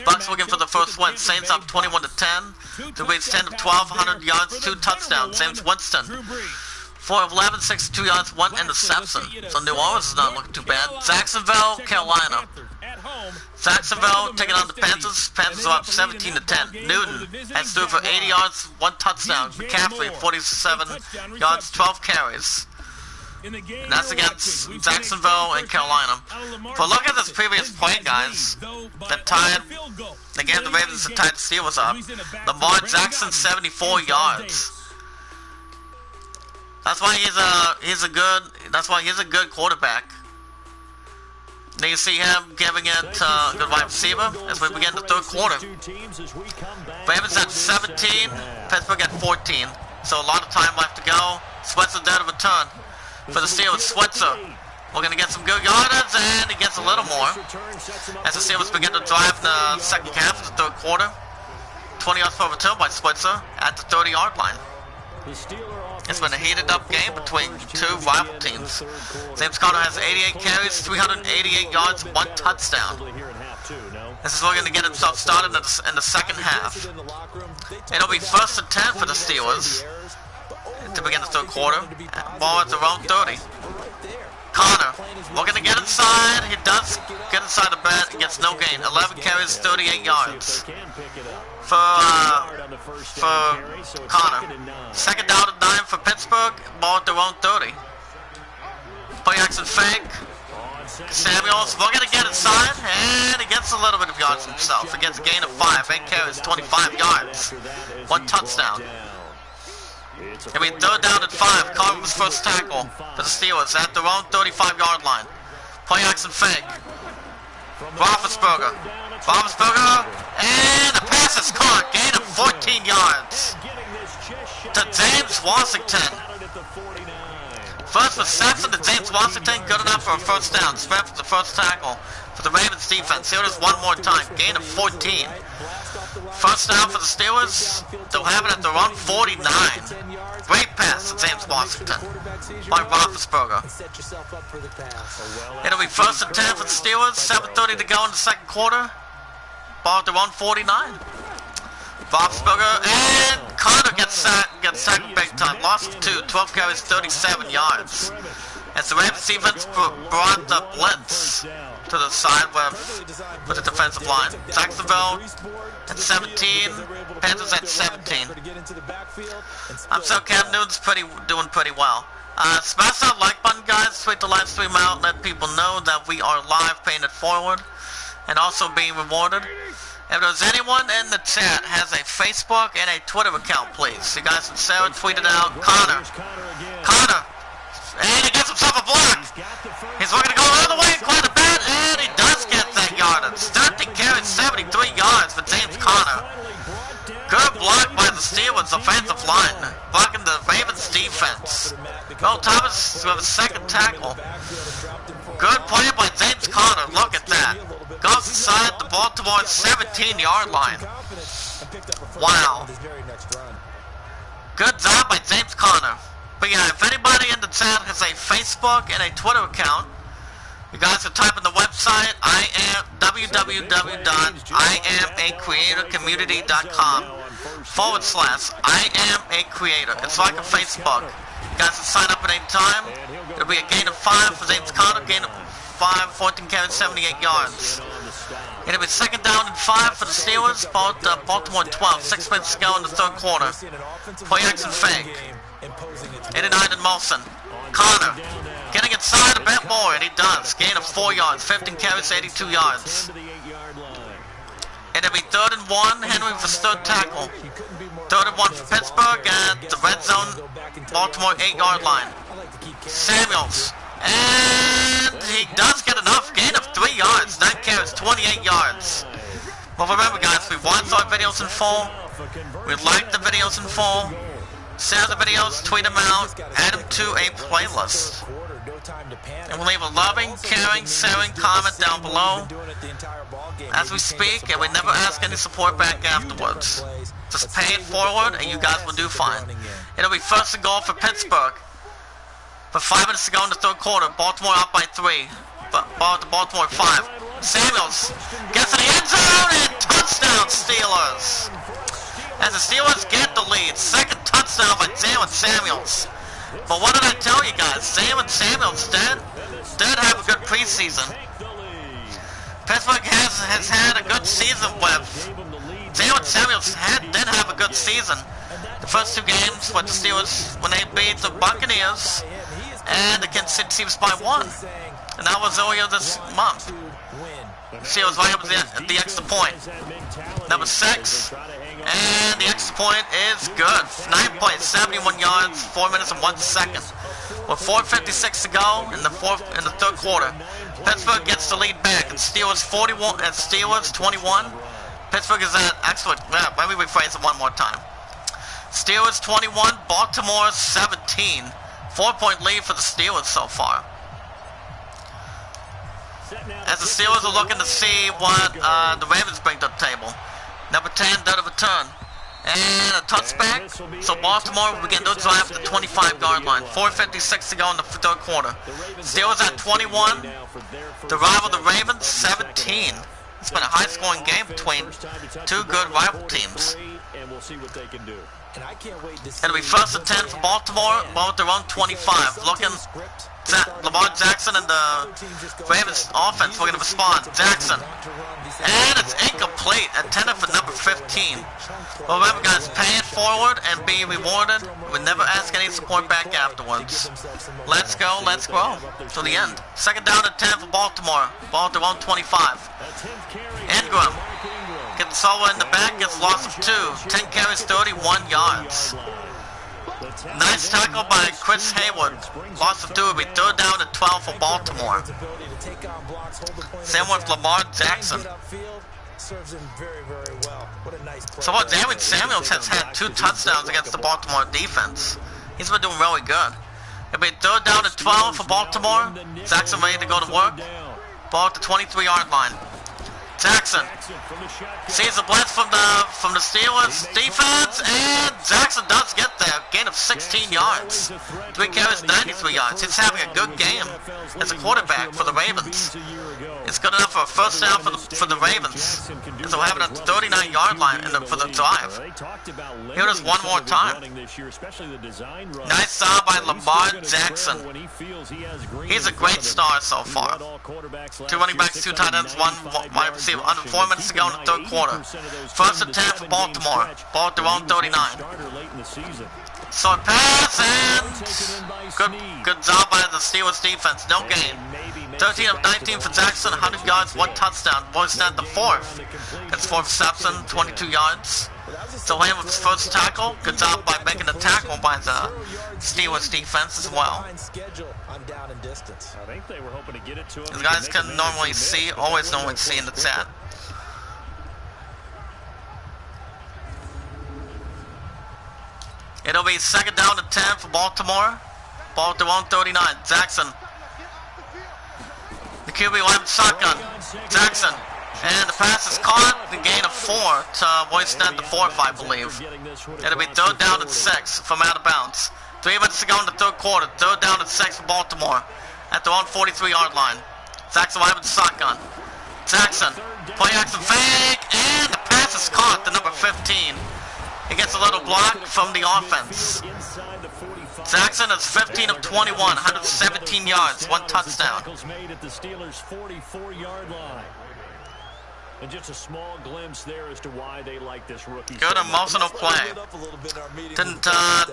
Bucks looking for the first win. Saints up 21-10. To reach 10 of 12, 100 yards, 2 touchdowns. James Winston, 4 of 11, 62 yards, 1 interception. So New Orleans is not looking too bad. Jacksonville, Carolina. Jacksonville taking on the Panthers. Panthers are up 17-10. Newton has threw for 80 yards, 1 touchdown. McCaffrey, 47 yards, 12 carries. And that's against Jacksonville and Carolina. But look at this previous play, guys. They gave the Ravens the tied Steelers up. Lamar Jackson, 74 yards. That's why he's a good quarterback. Then you see him giving it to good wide receiver as we begin the third quarter. Ravens at 17, Pittsburgh at 14. So a lot of time left to go. Switzer there to return for the Steelers. Switzer, we're going to get some good yardage, and he gets a little more. As the Steelers begin to drive in the second half of the third quarter. 20 yards per return by Switzer at the 30-yard line. It's been a heated up game between two rival teams. James Conner has 88 carries, 388 yards, 1 touchdown. This is looking to get himself started in the second half. It'll be 1st and 10 for the Steelers to begin the third quarter. Ball at their own 30. Conner, looking to get inside. He does get inside the bat. He gets no gain. 11 carries, 38 yards for Conner. Second down and 9 for Pittsburgh. Ball at their own 30. Play action fake. Samuels looking to get inside, and he gets a little bit of yards himself. He gets a gain of 5. 8 carries, 25 yards. 1 touchdown. I mean, 3rd down and 5. Conner was first tackle for the Steelers at their own 35-yard line. Play action fake. Roethlisberger, and the pass is caught. Gain of 14 yards to James Washington. First reception to James Washington, good enough for a first down. Smith is the first tackle for the Ravens defense. Here it is one more time. Gain of 14. First down for the Steelers. They'll have it at their own 49. Great pass to James Washington by Roethlisberger. It'll be 1st and 10 for the Steelers. 7:30 to go in the second quarter. Ball at their own 49. Roethlisberger, and Conner gets sacked big time. Loss of 2, 12 carries, 37 yards. As the Ravens defense brought the blitz to the side with the defensive line. Jacksonville at 17, Panthers at 17. I'm so Cam Newton's doing pretty well. Smash that like button, guys. Tweet the live stream out. Let people know that we are live, paying it forward, and also being rewarded. If there's anyone in the chat has a Facebook and a Twitter account, please. You guys and Sarah tweet it out. Conner, and he gets himself a block. He's looking to go the other way quite a bit, and he does get that yardage. 13 carries, 73 yards for James Conner. Good block by the Steelers offensive line, blocking the Ravens defense. Earl Thomas with a second tackle. Good play by James Conner. Look at that. Goes inside the Baltimore 17-yard line. Wow. Good job by James Conner. But yeah, if anybody in the chat has a Facebook and a Twitter account, you guys can type in the website www.IamACreatorCommunity.com/IamACreator. It's like a Facebook. Guys can sign up at any time. It'll be a gain of 5 for James Conner, gain of 5, 14 carries, 78 yards. It'll be second down and 5 for the Steelers. Baltimore 12, 6 minutes to go in the third quarter. Play action fake. 89 and Molson. Conner getting inside a bit more, and he does. Gain of 4 yards, 15 carries, 82 yards. And it'll be 3rd and 1. Henry with his third tackle. 3rd and 1 for Pittsburgh at the red zone. Baltimore 8-yard line. Samuels. And he does get enough. Gain of 3 yards. 9 carries, 28 yards. Well, remember, guys, we watch our videos in full. We like the videos in full. Share the videos, tweet them out, add them to a playlist. And we'll leave a loving, caring, sharing comment down below as we speak, and we never ask any support back afterwards. Just pay it forward, and you guys will do fine. It'll be 1st and goal for Pittsburgh. But 5 minutes to go in the third quarter. Baltimore up by 3. Ball to Baltimore 5. Samuels gets to the end zone, and touchdown Steelers. As the Steelers get the lead. Second touchdown by Jalen Samuels. But what did I tell you guys? Jalen Samuels did have a good preseason. Pittsburgh has had a good season with Jalen Samuels did have a good season. The first 2 games with the Steelers when they beat the Buccaneers and the Kansas City Chiefs by 1. And that was earlier this month. Steelers right up the extra point. Number 6. And the extra point is good. 9 plays, 71 yards, 4 minutes and 1 second. With 4:56 to go in the third quarter. Pittsburgh gets the lead back. And Steelers 41 and Steelers 21. Pittsburgh is at actually. Let me rephrase it one more time. Steelers 21, Baltimore 17. 4-point lead for the Steelers so far. As the Steelers are looking to see what the Ravens bring to the table. Number 10, did a return. And a touchback. So Baltimore will begin their drive at the 25-yard line. 4:56 to go in the third quarter. Steelers at 21. The rival, the Ravens, 17. It's been a high-scoring game between 2 good rival teams. It'll be 1st and 10 for Baltimore. Ball at their own 25. Looking Lamar Jackson and the Ravens offense looking to respond. Jackson. And it's incomplete. Intended for number 15. Well, remember, guys, pay it forward and be rewarded. We never ask any support back afterwards. Let's go, let's grow. To the end. Second down and 10 for Baltimore. Ball at their own 25. Ingram. Gets solo in the back, gets loss of 2. 10 carries, 31 yards. Nice tackle by Chris Haywood. Loss of 2 will be 3rd down and 12 for Baltimore. Same with Lamar Jackson. So what, Jalen Samuels has had 2 touchdowns against the Baltimore defense. He's been doing really good. It'll be 3rd down and 12 for Baltimore. Jackson ready to go to work. Ball at the 23-yard line. Jackson sees a blitz from the Steelers defense, and Jackson does get there. Gain of 16 yards. 3 carries, 93 yards. He's having a good game as a quarterback for the Ravens. It's good enough for a first down for the Ravens. And so we'll have it at the 39-yard line for the drive. Here it is one more time. Nice job by Lamar Jackson. He's a great star so far. 2 running backs, 2 tight ends, 1 wide receiver. Under 4 minutes to go in the third quarter. 1st and 10 for Baltimore. Ball at their own 39. Short pass and good job by the Steelers defense. No gain. 13 of 19 for Jackson. 100 yards, 1 touchdown. Boys at the 4th. Gets 4 reception, 22 yards. Delaying with his first tackle. Good job by making the tackle by the Steelers defense as well. These guys can always normally see in the chat. It'll be 2nd down and 10 for Baltimore. Ball at their own 39. Jackson. The QB line shotgun. Jackson. And the pass is caught. The gain of 4 to Boystead, the 4th, I believe. It'll be 3rd down and 6 from out of bounds. 3 minutes to go in the third quarter. 3rd down and 6 for Baltimore at their own 43-yard line. Jackson will have it shotgun. Jackson. Play action fake. And the pass is caught to number 15. He gets a little block from the offense. Jackson is 15 of 21, 117 yards, 1 touchdown. Made at the Steelers' 44-yard line. And just a small glimpse there as to why they like this rookie. Good emotional play.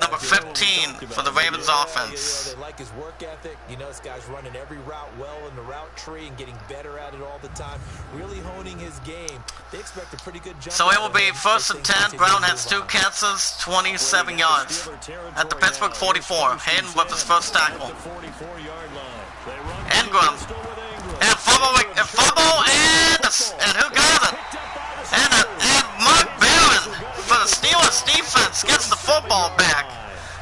Number 15 for the Ravens offense. They like his work ethic. You know, this guy's running every route well in the route tree and getting better at it all the time. Really honing his game. They expect a pretty good jump. So it will be 1st and 10. Brown has 2 catches, 27 yards. At the Pittsburgh 44. Hayden with his first tackle. Ingram. And fumble, and who got it? And Mark Barron for the Steelers defense gets the football back.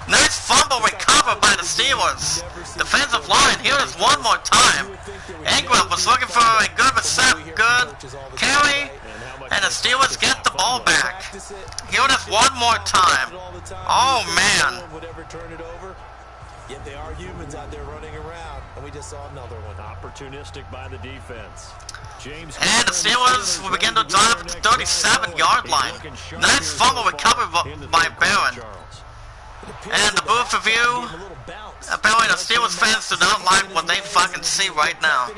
Nice fumble recovered by the Steelers. Defensive line, here it is one more time. Ingram was looking for a good carry, and the Steelers get the ball back. Here it is one more time. Oh, man. Yet they are humans out there running around, and we just saw another one. Opportunistic by the defense. And the Steelers will begin to drive at the 37-yard line. Nice fumble recovered by Barron. And the booth review. Apparently the Steelers fans do not like what they fucking see right now.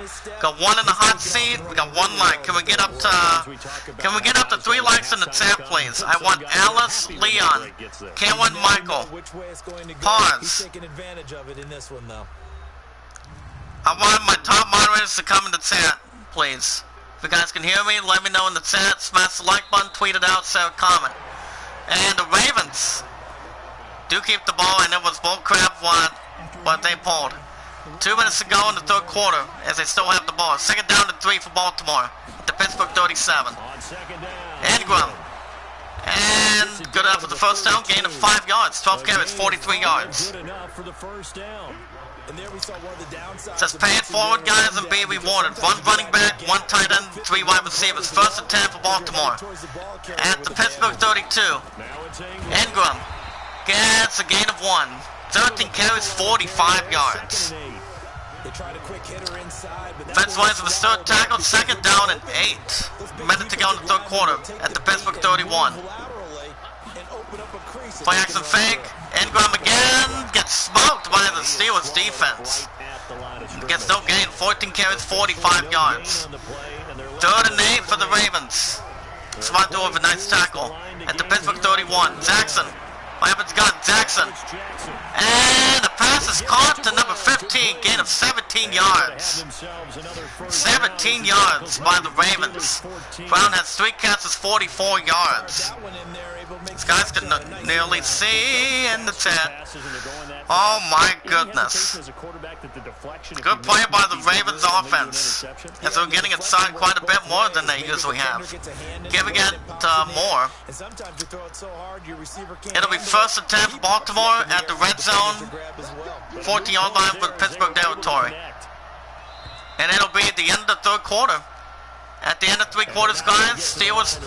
Got one in the hot seat. We got 1 like. Can we get up to 3 likes in the chat, please? I want Alice, Leon, Cameron, Michael. Pause. I want my top moderators to come in the chat, please. If you guys can hear me, let me know in the chat. Smash the like button, tweet it out, say a comment. And the Ravens do keep the ball, and it was bullcrap what they pulled. 2 minutes to go in the 3rd quarter, as they still have the ball. 2nd down and 3 for Baltimore at the Pittsburgh 37. Ingram. And good enough for the first down, gain of 5 yards. 12 carries, 43 yards. Says pay it forward, guys, and be rewarded. 1 running back, 1 tight end, 3 wide receivers. 1st and 10 for Baltimore at the Pittsburgh 32. Ingram gets a gain of 1. 13 carries, 45 yards. Defense wise of the 3rd tackle, 2nd down and 8. Minute to go in the 3rd quarter at the Pittsburgh 31. Play action fake. Ingram again gets smoked by the Steelers defense. Gets no gain, 14 carries, 45 yards. 3rd and 8 for the Ravens. Smart with a nice tackle at the Pittsburgh 31. Jackson. Miami's got Jackson. And the pass is caught to number 15, gain of 17 yards. 17 yards by the Ravens. Brown has 3 catches, 44 yards. These guys can nearly see in the chat. Oh my goodness. Good play by the Ravens offense. As they're getting inside quite a bit more than they usually have. Giving it more. It'll be 1st and 10 for Baltimore at the red zone. 14-yard line for the Pittsburgh territory. And it'll be at the end of the 3rd quarter. At the end of 3 quarters, guys, Steelers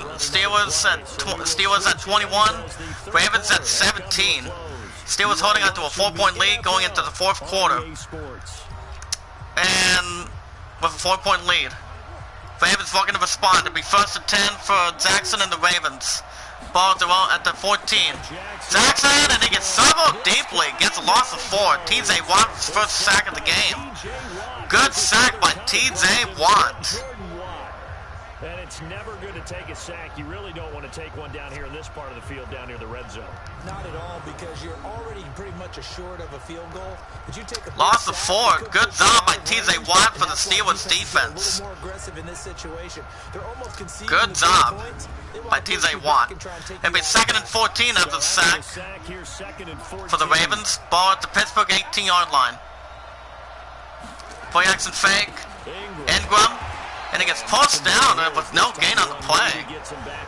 at 21, Ravens at 17. Steelers holding on to a 4-point lead going into the 4th quarter. And with a 4-point lead. Ravens looking to respond. It'll be 1st and 10 for Jackson and the Ravens. Ball at the 14. Jackson, and he gets stumbled deeply. Gets a loss of 4. TJ Watt's first sack of the game. Good sack by TJ Watt. And it's never good to take a sack. You really don't want to take one down here in this part of the field, down near the red zone. Not at all, because you're already pretty much assured of a field goal. But you take a loss of 4. Good job by TJ Watt for the Steelers defense. Good job by TJ Watt. It'll be 2nd and 14 after the sack for the Ravens. Ball at the Pittsburgh 18-yard line. Play action fake. Ingram. And it gets pushed down with no gain on the play.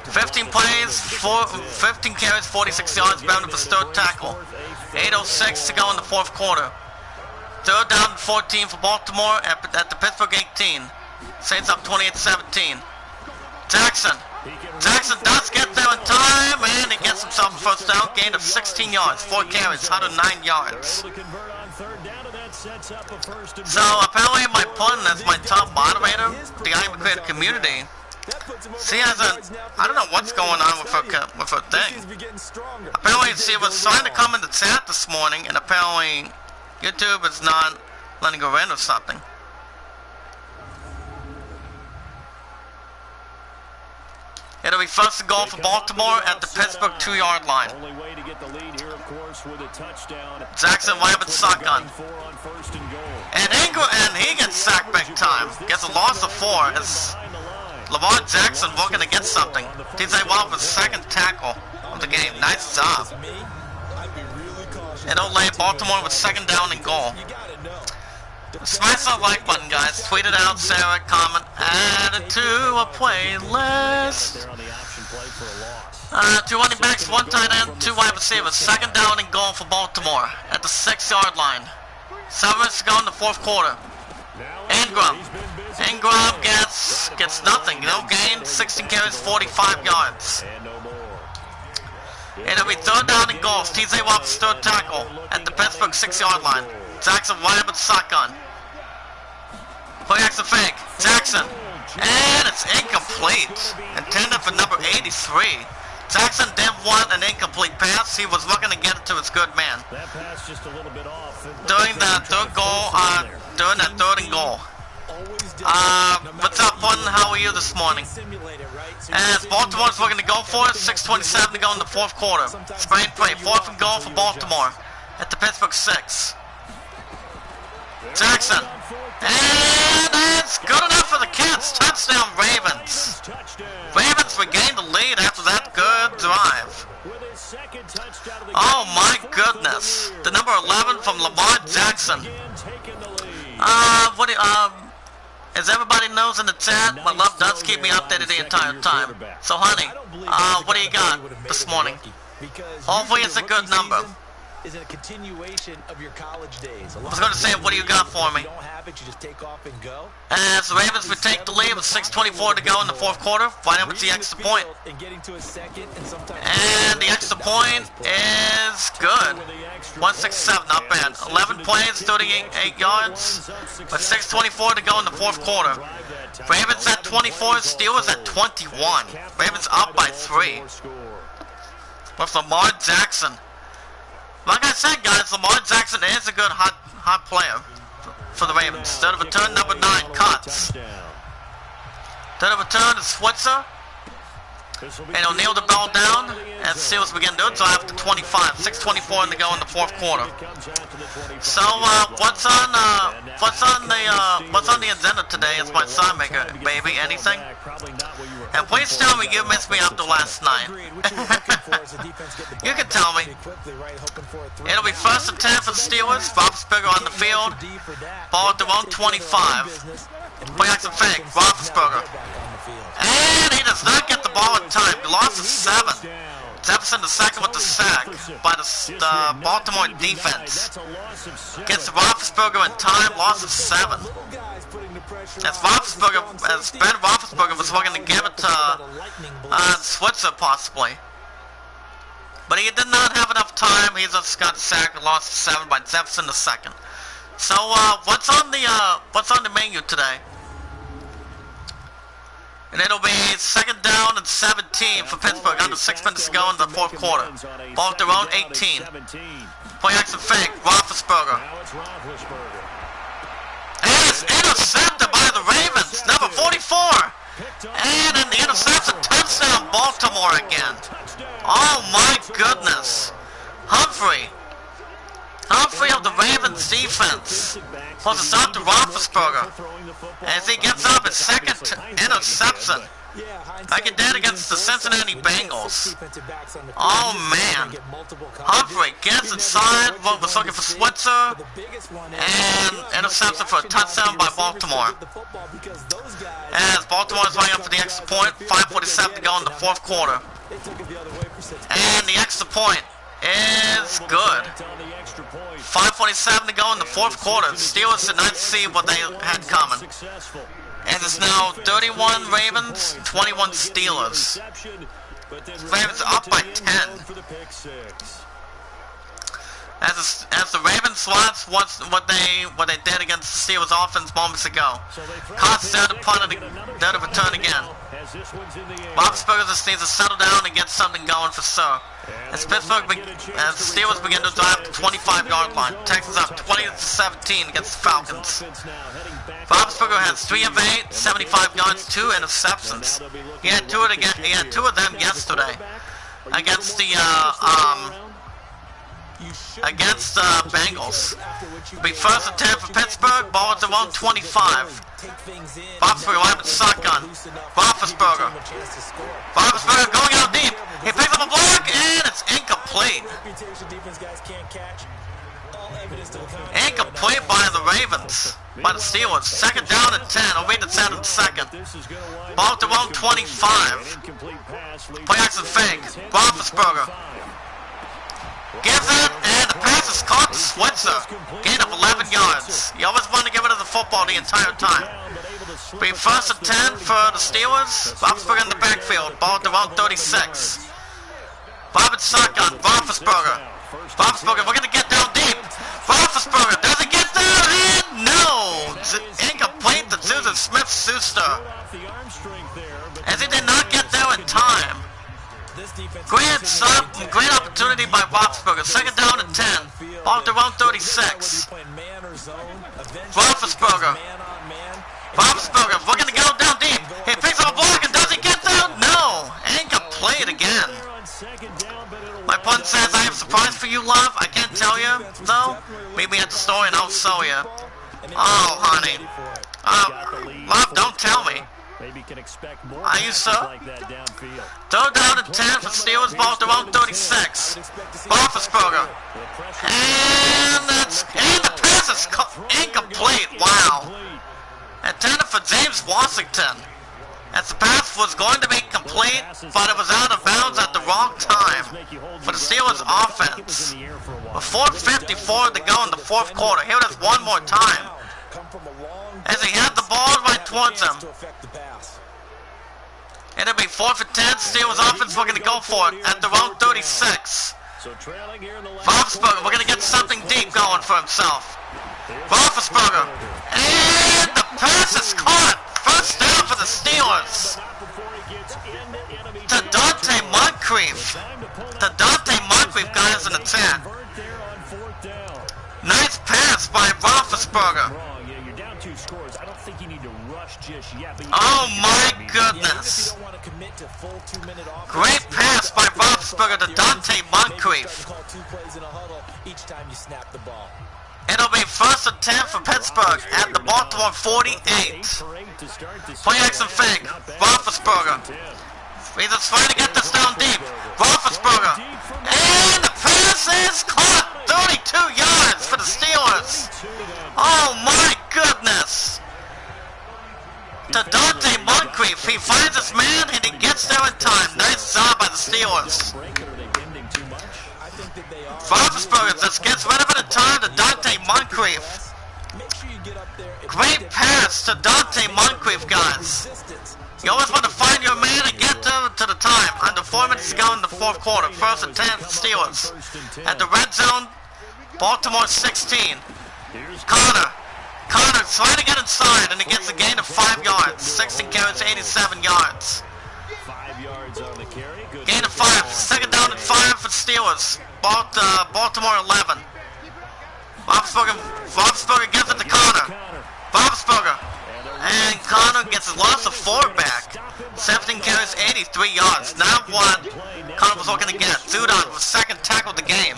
15 plays, 15 carries, 46 yards, bound up his 3rd tackle. 8:06 to go in the 4th quarter. 3rd down and 14 for Baltimore at the Pittsburgh 18. Saints up 28-17. Jackson does get there in time, and he gets himself a 1st down, gain of 16 yards, 4 carries, 109 yards. So apparently my pun as my top moderator, the I Am Creative Community, She hasn't. I don't know what's going on with her thing. Apparently, she was trying to come in the chat this morning, and apparently, YouTube is not letting her in or something. It'll be first and goal for Baltimore at the Pittsburgh 2-yard line. Jackson Rabbit shotgun. And Ingram, and he gets sacked big time. Gets a loss of 4 as Lamar Jackson looking to get something. TJ Watt with second tackle of the game. Nice job. And Olay, Baltimore with second down and goal. Smash that like button, guys. Tweet it out, share it, comment, add it to a playlist. 2 running backs, 1 tight end, 2 wide receivers. Second down and goal for Baltimore at the 6-yard line. 7 minutes to go in the 4th quarter. Ingram gets nothing. No gain. 16 carries, 45 yards. And it'll be 3rd down and goal. TJ Watt's 3rd tackle at the Pittsburgh 6-yard line. Jackson Rabbit shotgun. Play action fake. Jackson. And it's incomplete. Intended for number 83. Jackson did want an incomplete pass. He was looking to get it to his good man. That pass just a little bit off. During that 3rd goal, during that 3rd and goal. What's up, Button? How are you this morning? As Baltimore's looking to go for it, 6:27 to go in the 4th quarter. Sprain play, 4th and goal for Baltimore at the Pittsburgh 6. Jackson. And it's good enough for the Cats. Touchdown, Ravens. Ravens regained the lead after that good drive. Oh my goodness. The number 11 from Lamar Jackson. As everybody knows in the chat, my love does keep me updated the entire time. So honey, what do you got this morning? Hopefully it's a good number. Is it a continuation of your college days? I was going to say, what do you got for me? You don't have it, you just take off and go. As the Ravens would take the lead with 6:24 to go in the 4th quarter, right up with the extra point. And the extra point is good. 167, not bad. 11 plays, 38 yards, with 6:24 to go in the 4th quarter. Ravens at 24, Steelers at 21. Ravens up by 3. With Lamar Jackson. Like I said, guys, Lamar Jackson is a good hot player for the Ravens. Instead of a turn, number 9 cuts. Instead of a turn, is Switzer. And he'll kneel the ball down as Steelers begin their drive to 25. 6:24 to go in the 4th quarter. So what's on the agenda today? Is my sign maker, baby? Anything? And please tell me you missed me after last night. You can tell me. It'll be 1st and 10 for the Steelers. Roethlisberger on the field. Ball at their own 25. Play action fake. Roethlisberger. And he does not get the ball in time. He lost 7. Jefferson the second with the sack by the Baltimore defense. Gets Roethlisberger in time. Loss of 7. As Ben Roethlisberger was looking to give it to Switzer possibly. But he did not have enough time. He just got sacked and lost 7 by Jefferson the second. So what's on the menu today? And it'll be 2nd down and 17 for Pittsburgh. Under 6 minutes to go in the 4th quarter. Ball at their own 18. Play action fake. Roethlisberger. And it's intercepted by the Ravens. Number 44. And in the interception, touchdown Baltimore again. Oh my goodness. Humphrey of the Ravens defense. Plus it's up to Roethlisberger. As he gets up his 2nd interception. Like he did against the Cincinnati Bengals. Oh man. Humphrey gets inside, was looking for Switzer, and interception for a touchdown by Baltimore. As Baltimore is running up for the extra point, 5:47 to go in the 4th quarter. And the extra point is good. 5:47 to go in the 4th quarter. Steelers did not see what they had coming. And it's now 31 Ravens, 21 Steelers. Ravens up by 10. As the Ravens watched what they did against the Steelers offense moments ago. Cots there to punt it, there to return again. Roethlisberger just needs to settle down and get something going for sure. As the Steelers begin to drive the 25-yard line. Texans up 20-17 against the Falcons. Roethlisberger has 3 of 8, 75 yards, 2 interceptions. He had two of them yesterday against the Bengals. It'll be 1st and 10 for Pittsburgh. Ball at their own 25. Roethlisberger live with shotgun. Roethlisberger going out deep. He picks up a block and it's incomplete. Incomplete by the Ravens. By the Steelers. 2nd down and 10. I'll read it out in a second. Ball at their own 25. Play action fake. Roethlisberger gives it, and the pass is caught to Switzer. Gain of 11 yards. You always want to get rid of the football the entire time. Be 1st and 10 for the Steelers. Roethlisberger in the backfield. Ball at the round 36. Bobbin shotgun. Roethlisberger. We're going to get down deep. Roethlisberger doesn't get there, and no! Incomplete to Susan Smith-Schuster. As he did not get there in time. Great opportunity by Roethlisberger. 2nd down and 10. Ball at the round 36. Roethlisberger, we're going to go down deep. He picks up a block and does he get there? No! Incomplete again. My pun says, I have a surprise for you, love. I can't tell you, though. Meet me at the store and I'll show you. Oh, honey. Love, don't tell me. Are you so? 3rd down and 10 for Steelers. Ball at the round 36. Roethlisberger. And the pass is incomplete. Wow. Intended for James Washington. As the pass was going to be complete, but it was out of bounds at the wrong time for the Steelers offense. With 4:54 to go in the 4th quarter. Here it is one more time. As he had the ball right towards him. It'll be 4th and 10. Steelers offense, we're going to go for it at the round 36. Roethlisberger, we're going to get something deep going for himself. Roethlisberger. And the pass is caught. 1st down for the Steelers. To Dante Moncrief. Guys in the 10. Nice pass by Roethlisberger. Oh my goodness. Great pass by Roethlisberger to Dante Moncrief. It'll be 1st and 10 for Pittsburgh at the Baltimore 48. Play action fake. Roethlisberger. He's just trying to get this down deep. Roethlisberger. And the pass is caught. 32 yards for the Steelers. Oh my goodness. To Dante Moncrief. He finds his man and he gets there in time. Nice job by the Steelers. Roethlisberger just gets rid of it in time to Dante Moncrief. Great pass to Dante Moncrief, guys. You always want to find your man and get to the time. Under 4 minutes to go in the 4th quarter. 1st and 10 for Steelers. At the red zone, Baltimore 16. Connor trying to get inside, and he gets a gain of 5 yards. 16 carries, 87 yards. 5 yards on the carry. Gain of 5. 2nd down and 5 for Steelers. Baltimore 11. Roethlisberger gives it to Connor. Roethlisberger. And Connor gets his loss of 4 back. 17 carries, 83 yards. Not what Connor was looking to get. Zudon with 2nd tackle of the game.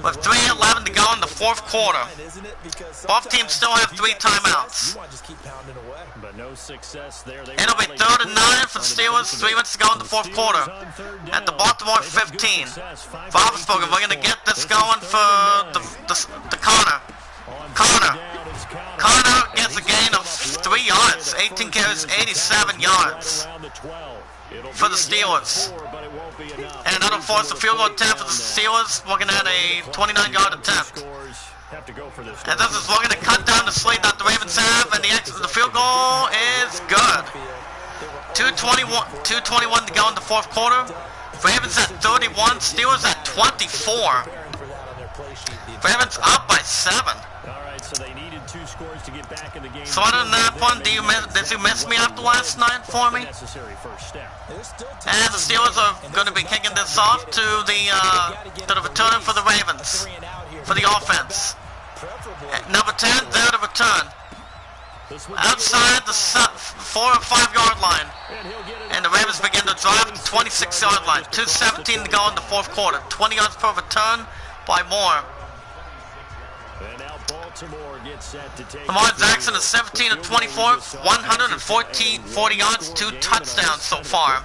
With 3:11 to go in the 4th quarter. Both teams still have 3 timeouts. It'll be 3rd and 9 for the Steelers. 3 minutes to go in the 4th quarter. At the Baltimore 15. Roethlisberger, we're going to get this going for the Connor. Connor gets a gain of 3 yards. 18 carries, 87 yards for the Steelers. And that'll force a field goal attempt for the Steelers, looking at a 29-yard attempt. And this is looking to cut down the slate that the Ravens have, and the field goal is good. 2:21 to go in the 4th quarter. Ravens at 31, Steelers at 24. Ravens up by 7. All right, so they needed 2 scores to get back in the game. So other than that one, did you miss me after last night for me? Necessary first step. And the Steelers are going to be kicking this off to the return for the Ravens, for the offense. Number 10, they're the return. Outside the 4 or 5 yard line. And the Ravens begin to drive at the 26 yard line. 2:17 to go in the 4th quarter. 20 yards per return by Moore. Lamar Jackson is 17 of 24, 140 yards, 2 touchdowns so far.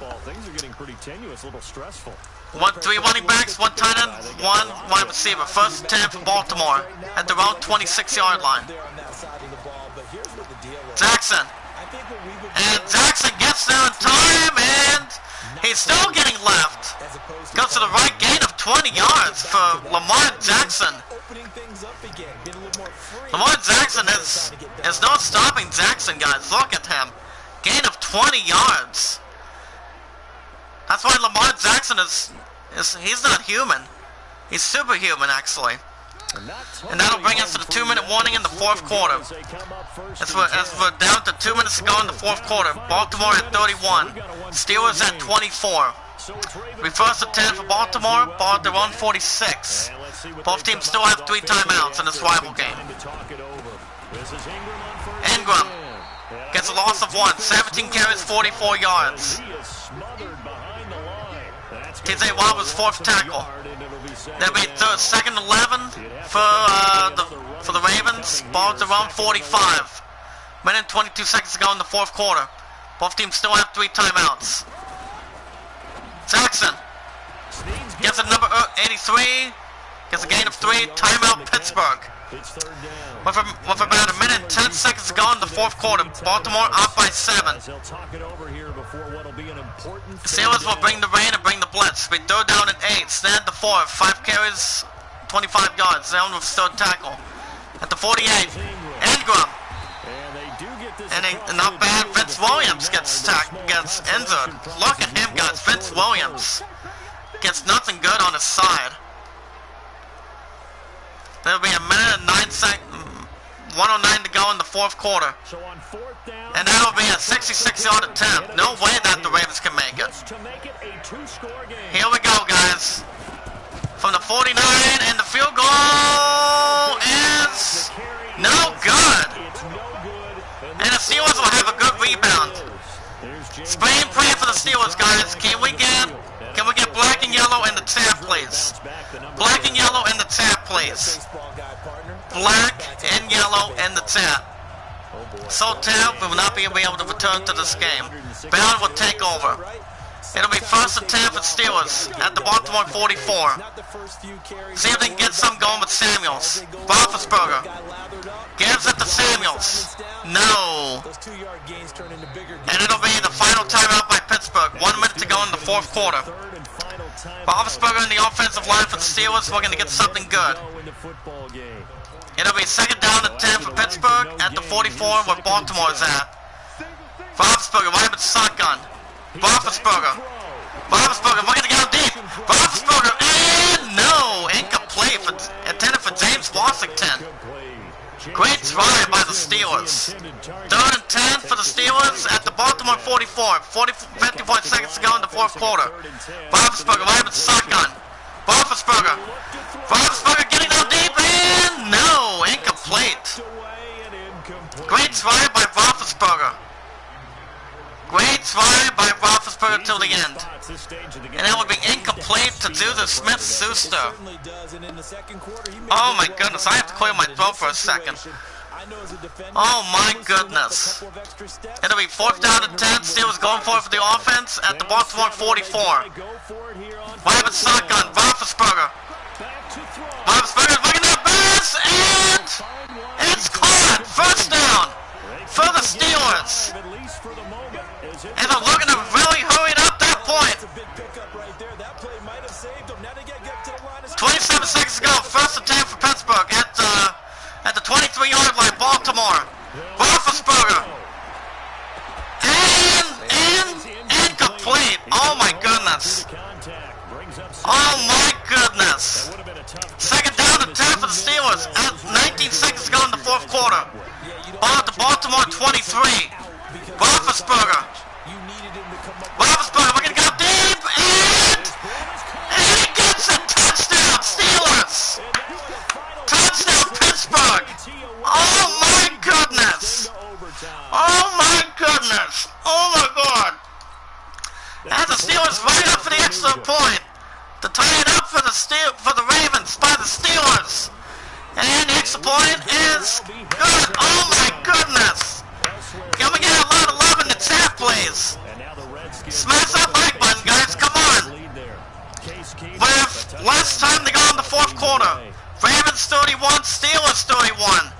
3 running backs, 1 tight end, 1 wide receiver. 1st and 10 for Baltimore at their own 26 yard line. Jackson. And Jackson gets there in time, and he's still getting left. Goes to the right, gain of 20 yards for Lamar Jackson. Lamar Jackson is no stopping Jackson, guys. Look at him. Gain of 20 yards. That's why Lamar Jackson he's not human. He's superhuman, actually. And that'll bring us to the 2-minute warning in the 4th quarter. As we're down to 2 minutes to go in the 4th quarter. Baltimore at 31. Steelers at 24. We 1st and 10 for Baltimore. Ball at their own 46. Both teams still have 3 timeouts in this rival game. Ingram gets a loss of 1. 17 carries, 44 yards. TJ Watt was 4th tackle. That'll be 2nd 11 for the Ravens. Ball at their own 45. Minute and 22 seconds to go in the 4th quarter. Both teams still have 3 timeouts. Jackson gets a number 83. Gets a gain of 3. Timeout Pittsburgh. With about a minute and 10 seconds to go in the 4th quarter. Baltimore up by 7. Steelers will bring the rain and bring the blitz. We 3rd down and 8. Stand the 4. 5 carries, 25 yards. Down with 3rd tackle. At the 48, Ingram. And not bad, Vince Williams gets injured. Look at him, guys. Vince Williams gets nothing good on his side. There'll be a minute and 9 seconds, 109 to go in the 4th quarter. And that'll be a 66-yard attempt. No way that the Ravens can make it. Here we go, guys. From the 49, and the field goal is no good. And the Steelers will have a good rebound. Spray and pray for the Steelers, guys. Can we get black and yellow in the tab, please? Black and yellow in the tab, please. Black and yellow in the tab. So tab will not be able to return to this game. Bell will take over. It'll be 1st and 10 for Steelers at the Baltimore 44. See if they can get some going with Samuels. Roethlisberger gives it to Samuels. No. And it'll be the final timeout by Pittsburgh. 1 minute to go in the 4th quarter. Roethlisberger in the offensive line for the Steelers. We're going to get something good. It'll be 2nd down and 10 for Pittsburgh at the 44 where Baltimore's at. Roethlisberger right with shotgun. Roethlisberger, we're going to go deep. Roethlisberger, and no, incomplete, intended for James Washington. Great try by the Steelers. 3rd and 10 for the Steelers at the Baltimore 44. 54 seconds to go in the 4th quarter. Roethlisberger right with shotgun. Roethlisberger getting down deep, and no, incomplete. Great try by Roethlisberger. Great try by Roethlisberger till the end. And that would be incomplete to Juju Smith-Schuster. Oh my goodness, I have to clear my throat for a second. Oh my goodness. It'll be 4th down and 10. Steelers going for it for the offense at the Baltimore 44. Wide shotgun, Roethlisberger. Roethlisberger looking at pass, and it's caught. 1st down for the Steelers. And they're looking to really hurry it up that point. 27 seconds to go. 1st and 10 for Pittsburgh at the 23-yard line. Baltimore. Roethlisberger. And incomplete. Oh my goodness. Oh my goodness. 2nd down and 10 for the Steelers. Ball to Baltimore 23. Roethlisberger. Roethlisberger, we're gonna go deep, and he gets a touchdown, Steelers! Touchdown, Pittsburgh! Oh my goodness! Oh my goodness! Oh my God! And the Steelers right up for the extra point to tie it up for the Ravens by the Steelers. And the extra point is good. Oh my goodness! Can we get a lot of love in the chat, please? Smash that like button, guys. Come on. With less time to go in the fourth quarter. Ravens 31, Steelers 31.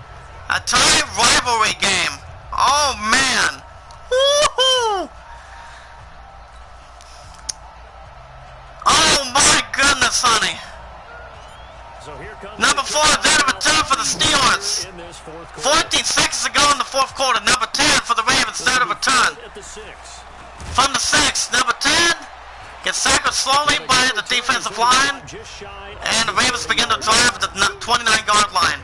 A tie rivalry game. Oh man. Woohoo! Oh my goodness, honey. Number 4 is out of a return for the Steelers. 14 seconds to go in the fourth quarter. Number 10 for the Ravens, third of return. From the 6, number 10 gets tackled slowly by the defensive line. And the Ravens begin to drive at the 29-yard line.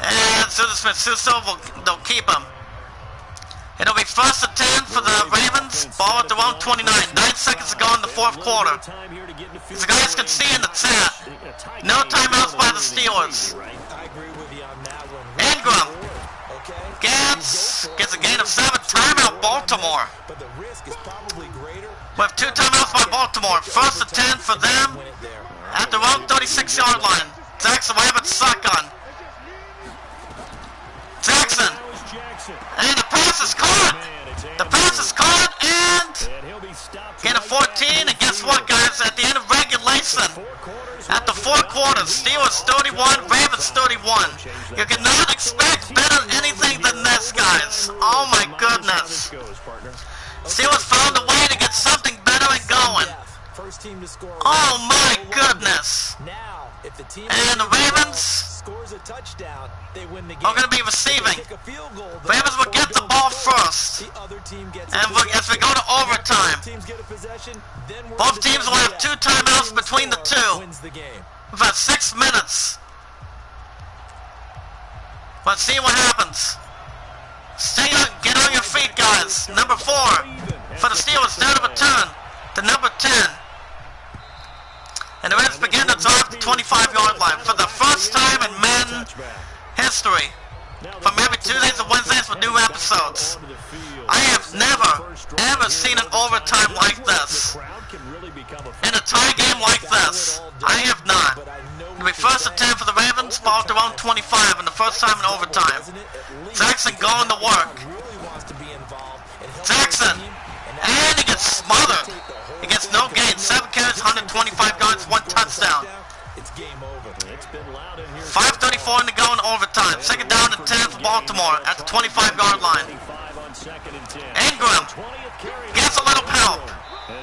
And Susan Smith-Suso, they'll keep him. It'll be first and 10 for the Ravens. Ball at their own 29. 9 seconds to go in the fourth quarter. As you guys can see in the chat, no timeouts by the Steelers. Ingram gets a gain of 7. Timeout Baltimore. We have 2 timeouts by Baltimore. First and 10 for them at their own 36-yard line. Jackson will have it shotgun. Jackson. And the pass is caught. The pass is caught and get a 14. And guess what, guys? At the end of regulation, at the 4 quarters, Steelers 31, Ravens 31. You cannot expect better anything than this, guys. Oh my goodness. Steelers found a way to get something better and going. Oh my goodness. And the Ravens are going to be receiving. Ravens will get the ball first. And as we go to overtime, both teams will have 2 timeouts between the 2. We've had 6 minutes. Let's see what happens. Get on your feet, guys. Number 4 for the Steelers, third of return to number 10. And the Ravens begin to drive the 25-yard line for the first time in Madden history. From every Tuesdays and Wednesdays for new episodes. I have never, ever seen an overtime like this. In a tie game like this. I have not. It'll be first and 10 for the Ravens, ball at their own 25 in the first time in overtime. Jackson going to work. Jackson. And he gets smothered. He gets no gain. 7 carries, 125 yards, 1 touchdown. 5:34 to go in overtime. Second down and 10 for Baltimore at the 25-yard line. Ingram gets a little help.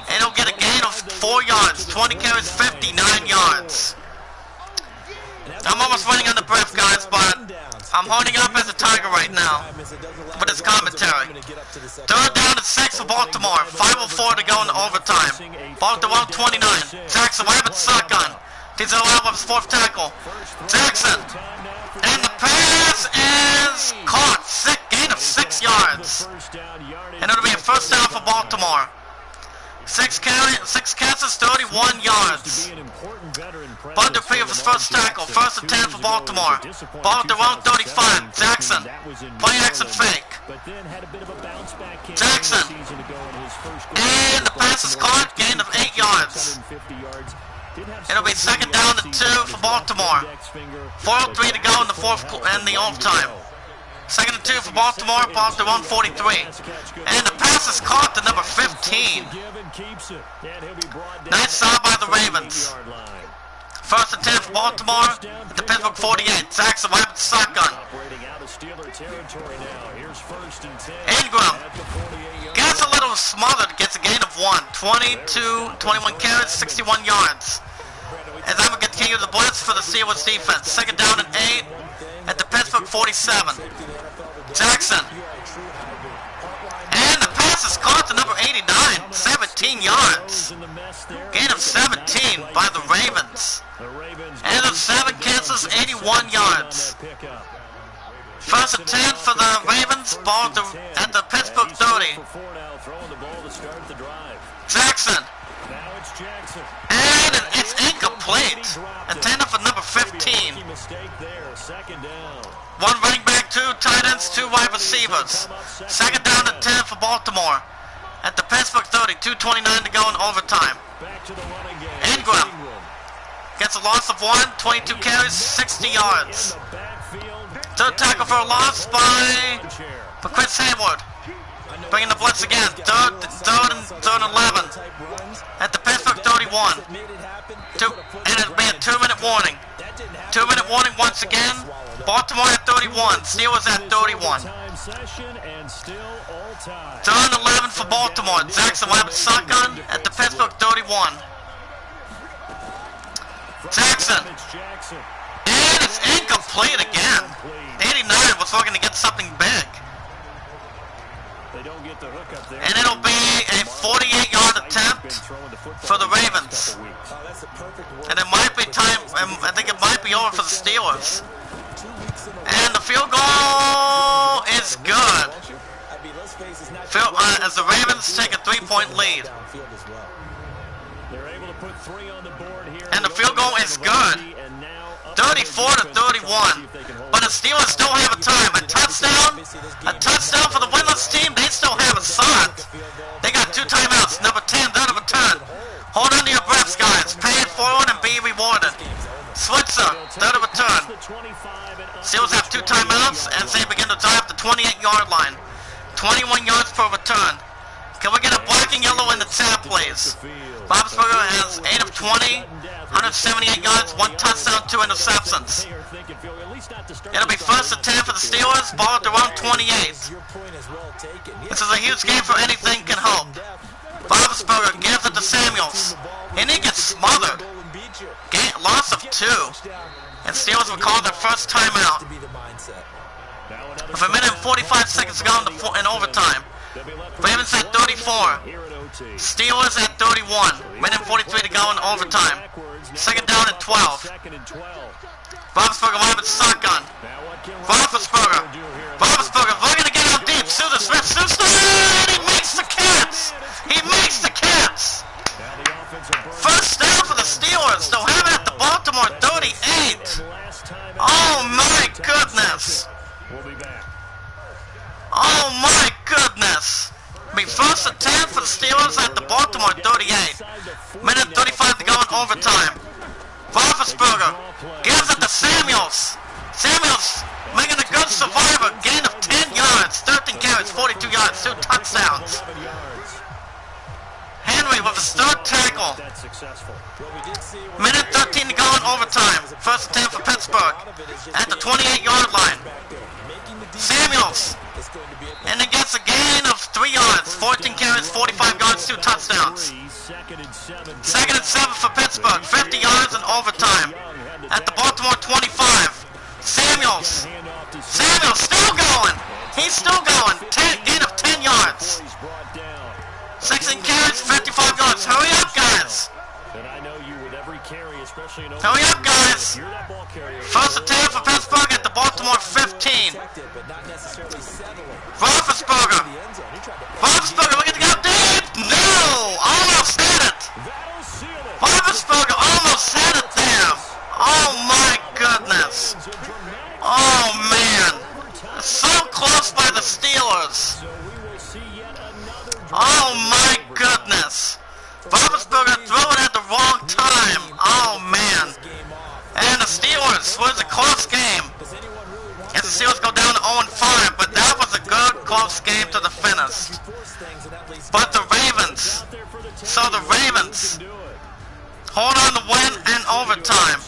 And he'll get a gain of 4 yards. 20 carries, 59 yards. I'm almost running on the breath, guys, but I'm holding up as a tiger right now with this commentary. Third down and 6 for Baltimore. 5:04 to go in overtime. Ball at the 129. Jackson will have it shotgun. He's allowed with his 4th tackle. Jackson. And the pass is caught. Gain of 6 yards. And it'll be a first down for Baltimore. 6 catches, 31 yards. Bud Dupree with his first tackle. First and 10 for Baltimore. Ball at the wrong 35. Jackson. Play action fake. Jackson. And the pass is caught. Gain of 8 yards. It'll be second down and 2 for Baltimore. 4:03 to go in the fourth and the overtime. Second and 2 for Baltimore. Ball at the 143. And the pass is caught to number 15. Nice job by the Ravens. First and 10 for Baltimore at the Pittsburgh 48. Jackson will have the shotgun. Ingram gets a little smothered, gets a gain of 1. 21 carries, 61 yards. As I will continue the blitz for the Steelers defense. Second down and 8 at the Pittsburgh 47. Jackson. And the pass is caught to number 89. 17 yards. Gain of 17 by the Ravens. And of 7 catches, 81 yards. First and 10 for the Ravens. Ball at the Pittsburgh 30. Jackson. And it's incomplete. Intended for number 15. One running back, two tight ends, two wide receivers. Second down and 10 for Baltimore. At the Pittsburgh 30, 2:29 to go in overtime. Ingram gets a loss of 1, 22 carries, 60 yards. Third tackle for a loss for Chris Hayward. Bringing the blitz again. Third and 11. At the Pittsburgh 31. And it'll be a 2-minute warning. 2-minute warning once again. Baltimore at 31. Steelers at 31. Third and 11 for Baltimore. Jackson will have a shotgun at the Pittsburgh 31. Jackson. And it's incomplete again. 89 was looking to get something big. And it'll be a 48-yard attempt for the Ravens. And it might be time, I think it might be over for the Steelers. And the field goal is good. As the Ravens take a 3-point lead. And the field goal is good. 34-31. But the Steelers still have a time. A touchdown for the winless team. They still have a shot. They got 2 timeouts. Number 10, third of a turn. Hold on to your breaths, guys. Pay it forward and be rewarded. Switzer, third of a turn. Steelers have 2 timeouts as they begin to drive the 28-yard line. 21 yards per return. Can we get a black and yellow in the chat, please? Bobsburger has 8 of 20, 178 yards, 1 touchdown, 2 interceptions. It'll be first and 10 for the Steelers, ball at their own 28. This is a huge game for anything can hope. Bobsburger gives it to Samuels, and he gets smothered. Loss of 2. And Steelers will call their first timeout. With a minute and 45 seconds to go in overtime. Ravens at 34. Steelers at 31. Minute and 43 to go in overtime. Second down and 12. Roethlisberger will have it shotgun. Roethlisberger looking to get out deep. Suter Smith. And he makes the catch. First down for the Steelers. They'll have it at the Baltimore 38. Oh my goodness. Oh my goodness. Be first and 10 for the Steelers at the Baltimore 38. Minute 35 to go in overtime. Roethlisberger gives it to Samuels. Samuels making a good survivor. Gain of 10 yards. 13 carries, 42 yards, 2 touchdowns. Henry with his third tackle. Minute 13 to go in overtime. First and 10 for Pittsburgh at the 28-yard line. Samuels. And he gets a gain of 3 yards. 14 carries, 45 yards, 2 touchdowns. Second and 7 for Pittsburgh. 50 yards in overtime. At the Baltimore 25. Samuels still going. He's still going. Gain of 10 yards. 16 carries, 55 yards. Hurry up, guys. Hurry up, guys. First and 10 for Pittsburgh at the Baltimore 15. Roethlisberger looking to go deep. No! Almost had it. Roethlisberger almost had it there. Oh my goodness. Oh man. So close by the Steelers. Oh my goodness. Roethlisberger threw it at the wrong time. Oh man. And the Steelers was a close game. As the Steelers go down to 0-5, but that was a good close game to the finish. But the Ravens hold on to win in overtime.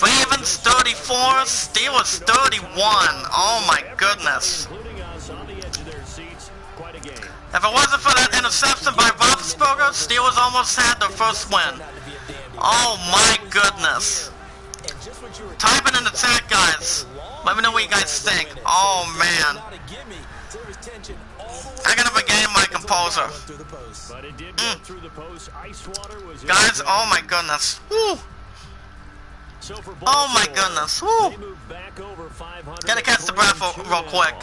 Ravens 34, Steelers 31. Oh my goodness. If it wasn't for that interception by Roethlisberger, Steelers almost had their first win. Oh my goodness. Type it in the chat, guys. Let me know what you guys think. Oh man. I gotta regain my composure. Guys, oh my goodness. Woo. Oh my goodness. Woo. Gotta catch the breath real quick.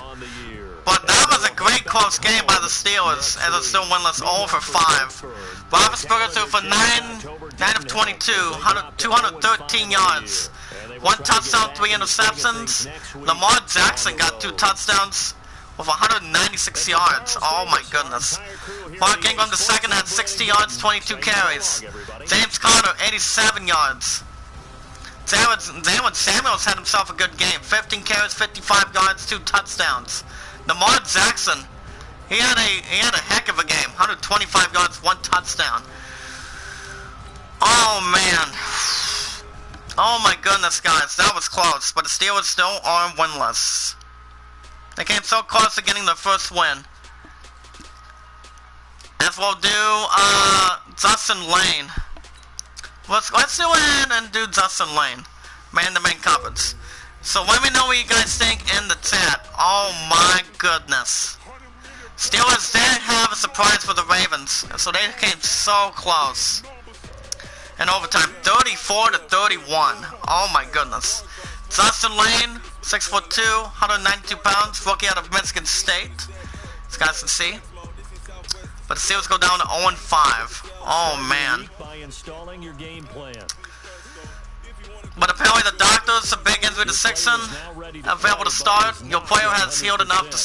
But that was a great close game by the Steelers, as it's still winless 0 for 5. Roethlisberger threw for 9 of 22, 213 yards. 1 touchdown, 3 interceptions. Lamar Jackson got 2 touchdowns with 196 yards. Oh my goodness. Mark Ingram II had 60 yards, 22 carries. James Conner, 87 yards. Jalen Samuels had himself a good game. 15 carries, 55 yards, 2 touchdowns. Lamar Jackson, he had a heck of a game. 125 yards, 1 touchdown. Oh man. Oh my goodness, guys, that was close. But the Steelers still are winless. They came so close to getting their first win. As we'll do Justin Lane. Let's go ahead and do Justin Lane, man-to-man coverage. So let me know what you guys think in the chat. Oh my goodness. Steelers did have a surprise for the Ravens, so they came so close. In overtime, 34-31. Oh my goodness. Justin Lane, 6'2", 192 pounds, rookie out of Michigan State. As you guys can see. But the Steelers go down to 0-5. Oh man. But apparently the doctors, a big injury to Sixon, available to start. Your player has healed enough to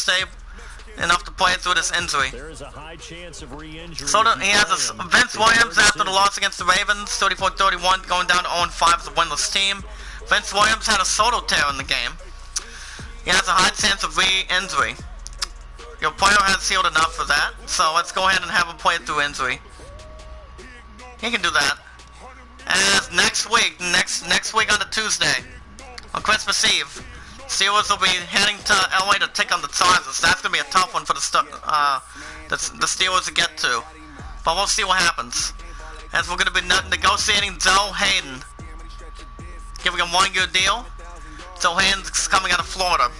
play through this injury. So he has Vince Williams after the loss against the Ravens, 34-31, going down to 0-5 as a winless team. Vince Williams had a soto tear in the game. He has a high chance of re-injury. Your player has healed enough for that, so let's go ahead and have him play through injury. He can do that. As next week on the Tuesday, on Christmas Eve, Steelers will be heading to LA to take on the Chargers. That's gonna be a tough one for the Steelers to get to, but we'll see what happens. As we're gonna be negotiating Joe Hayden, giving him a 1-year deal. Joe Hayden's coming out of Florida.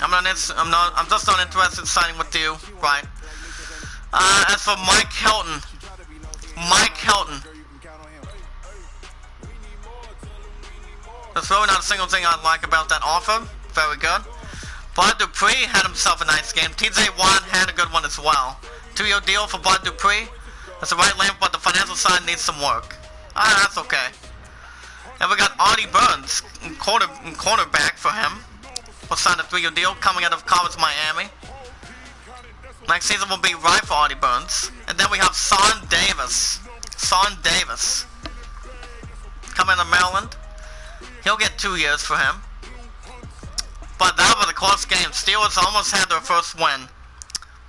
I'm just not interested in signing with you, right? As for Mike Hilton, there's really not a single thing I like about that offer. Very good. Bud Dupree had himself a nice game. TJ Watt had a good one as well. 2-year deal for Bud Dupree. That's the right lane, but the financial side needs some work. That's okay. And we got Artie Burns, cornerback for him. We'll sign a 3-year deal coming out of college Miami. Next season will be right for Artie Burns. And then we have Son Davis. Coming to Maryland. He'll get 2 years for him. But that was a close game. Steelers almost had their first win.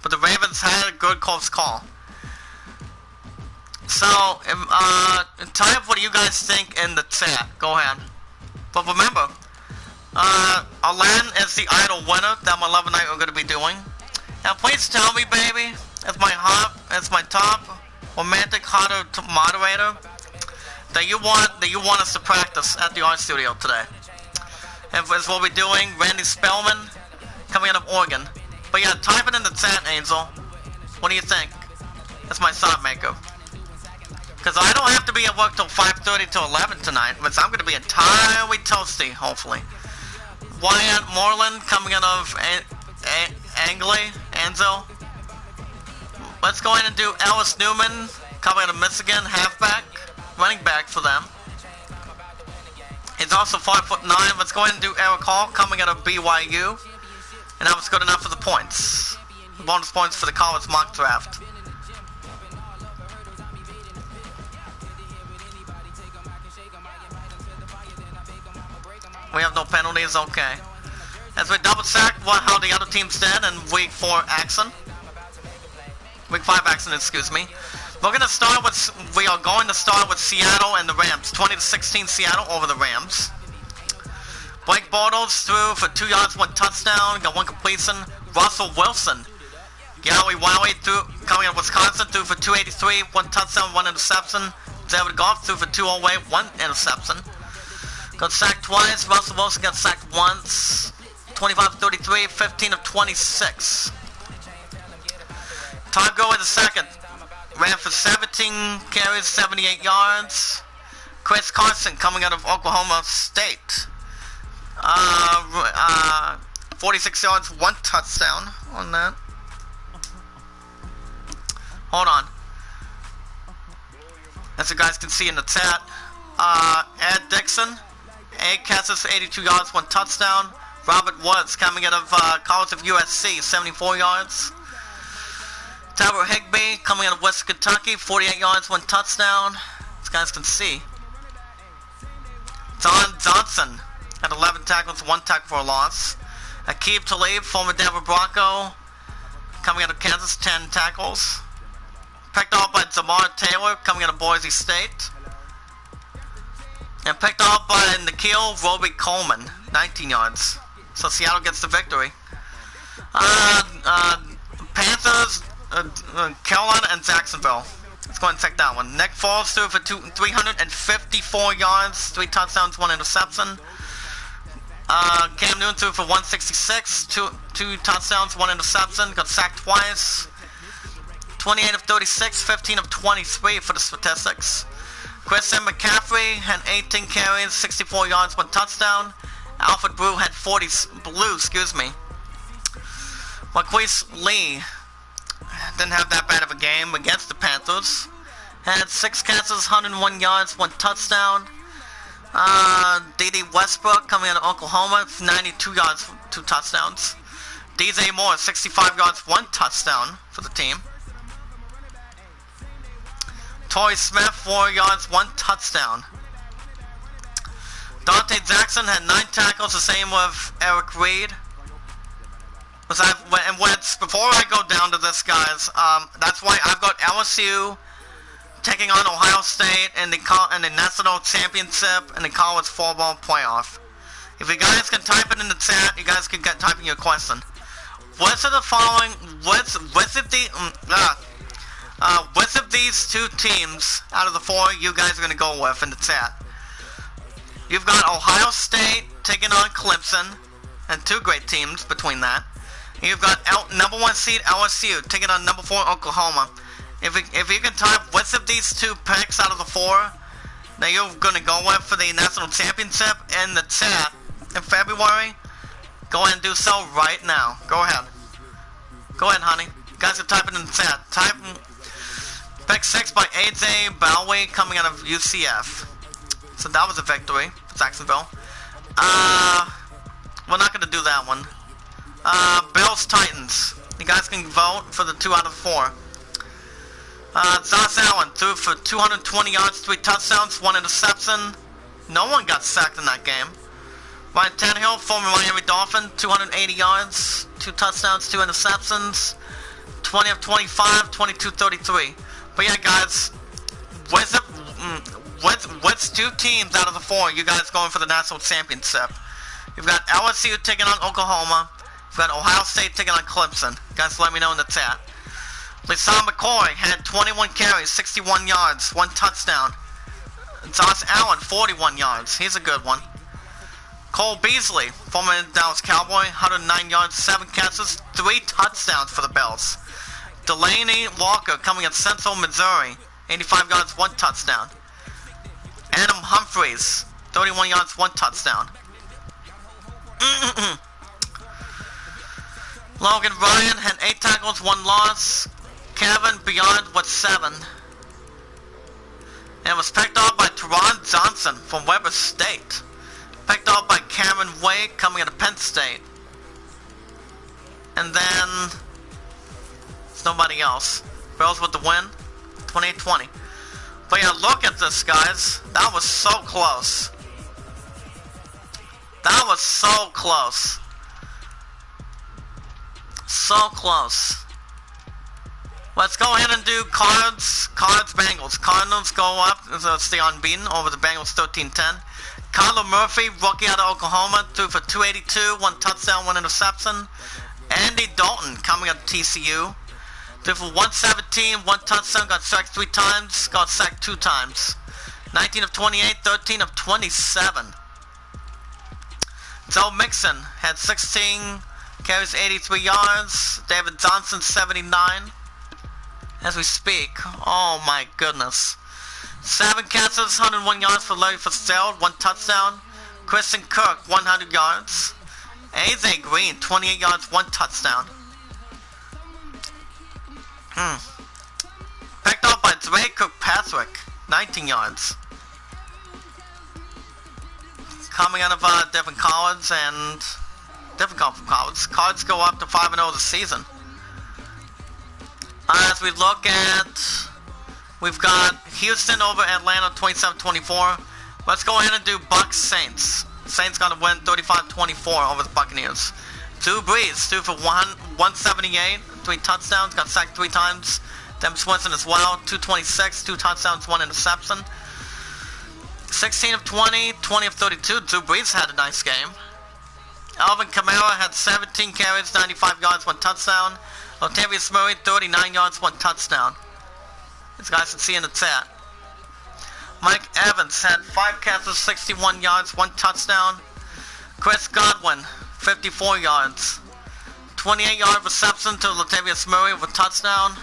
But the Ravens had a good close call. So, type what you guys think in the chat. Go ahead. But remember, Alan is the idol winner that my love and I are going to be doing. And please tell me, baby, as my top romantic hotter moderator, that you want us to practice at the art studio today. And as we'll be doing, Randy Spellman coming out of Oregon. But yeah, type it in the chat, Angel. What do you think? That's my shot maker. Because I don't have to be at work till 5:30 till 11 tonight, because I'm going to be entirely toasty, hopefully. Wyatt Moreland coming out of Anzo. Let's go ahead and do Ellis Newman coming out of Michigan, halfback, running back for them. He's also 5'9". Let's go ahead and do Eric Hall coming out of BYU. And that was good enough for the points. Bonus points for the college mock draft. We have no penalties, okay. As we double check how the other teams did in week 4 action. Week 5 action, excuse me. We are going to start with Seattle and the Rams. 20-16 Seattle over the Rams. Blake Bortles threw for 2 yards, 1 touchdown, got 1 completion. Russell Wilson, Yowie Wowie coming out of Wisconsin, threw for 283, 1 touchdown, 1 interception. Jared Goff threw for 208, 1 interception. Got sacked twice. Russell Wilson got sacked once. 25-33, 15 of 26. Todd Gurley the second ran for 17 carries, 78 yards. Chris Carson coming out of Oklahoma State. 46 yards, 1 touchdown on that. Hold on. As you guys can see in the chat, Ed Dixon, 8 catches, 82 yards, 1 touchdown. Robert Woods coming out of College of USC, 74 yards. Tyler Higbee coming out of Western Kentucky, 48 yards, 1 touchdown. As you guys can see. Don Johnson had 11 tackles, 1 tackle for a loss. Aqib Talib, former Denver Bronco, coming out of Kansas, 10 tackles. Picked off by Jamar Taylor, coming out of Boise State. And picked off by Nikhil Roby Coleman, 19 yards. So Seattle gets the victory. Panthers, Carolina, and Jacksonville. Let's go ahead and check that one. Nick Foles threw for 354 yards, 3 touchdowns, 1 interception. Cam Newton threw for 166, 2 touchdowns, 1 interception. Got sacked twice. 28 of 36, 15 of 23 for the statistics. Christian McCaffrey had 18 carries, 64 yards, 1 touchdown. Alfred Blue had 40. Marquise Lee didn't have that bad of a game against the Panthers. Had 6 catches, 101 yards, 1 touchdown. D.D. Westbrook coming out of Oklahoma, 92 yards, 2 touchdowns. DJ Moore, 65 yards, 1 touchdown for the team. Torrey Smith, 4 yards, 1 touchdown. Dante Jackson had 9 tackles, the same with Eric Reed. Before I go down to this, guys, that's why I've got LSU taking on Ohio State in the National Championship and the College Football Playoff. If you guys can type it in the chat, you guys can get typing your question. Which of the following, which of these 2 teams out of the 4 you guys are going to go with in the chat? You've got Ohio State taking on Clemson, and 2 great teams between that. And you've got number 1 seed LSU taking on number 4 Oklahoma. If you can type which of these 2 picks out of the 4 that you're going to go with for the National Championship in the chat in February, go ahead and do so right now. Go ahead. Go ahead, honey. You guys can type it in the chat. Type pick 6 by AJ Bowie coming out of UCF. So that was a victory for Jacksonville. We're not going to do that one. Bills Titans. You guys can vote for the 2 out of 4. Josh Allen threw for 220 yards, 3 touchdowns, 1 interception. No one got sacked in that game. Ryan Tannehill, former Miami Dolphin, 280 yards, 2 touchdowns, 2 interceptions. 20 of 25, 22-33. But yeah, guys, what's 2 teams out of the 4 you guys going for the National Championship? You've got LSU taking on Oklahoma. You've got Ohio State taking on Clemson. You guys let me know in the chat. LeSean McCoy had 21 carries, 61 yards, 1 touchdown. Josh Allen, 41 yards. He's a good one. Cole Beasley, former Dallas Cowboy, 109 yards, 7 catches, 3 touchdowns for the Bills. Delaney Walker coming at Central Missouri, 85 yards, 1 touchdown. Adam Humphries, 31 yards, 1 touchdown. Logan Ryan had 8 tackles, 1 loss. Kevin Beyond with 7. And it was picked off by Teron Johnson from Weber State. Picked off by Cameron Wade coming out of Penn State. And then it's nobody else. Bills with the win, 28-20. But yeah, look at this, guys. That was so close. That was so close. So close. Let's go ahead and do Cards Bengals. Cardinals go up, stay unbeaten over the Bengals 13-10. Kyler Murphy, rookie out of Oklahoma, threw for 282, 1 touchdown, 1 interception. Andy Dalton coming out of TCU, threw for 117, 1 touchdown, got sacked 3 times, got sacked 2 times. 19 of 28, 13 of 27. Joe Mixon had 16 carries, 83 yards. David Johnson, 79. as we speak. Oh my goodness. 7 catches, 101 yards for Larry Fitzgerald, 1 touchdown. Christian Kirk, 100 yards. AJ Green, 28 yards, 1 touchdown. Picked up by Drake Kirkpatrick, 19 yards. Coming out of different college and different college. Cards go up to 5-0 this season. As we look at, we've got Houston over Atlanta 27-24. Let's go ahead and do Bucs Saints. Saints got to win 35-24 over the Buccaneers. Drew Brees threw for 178, 3 touchdowns, got sacked 3 times. Jameis Winston as well, 226, 2 touchdowns, 1 interception. 16 of 20, 20 of 32. Drew Brees had a nice game. Alvin Kamara had 17 carries, 95 yards, 1 touchdown. Latavius Murray, 39 yards, 1 touchdown. These guys can see in the chat. Mike Evans had 5 catches, 61 yards, 1 touchdown. Chris Godwin, 54 yards. 28-yard reception to Latavius Murray with a touchdown.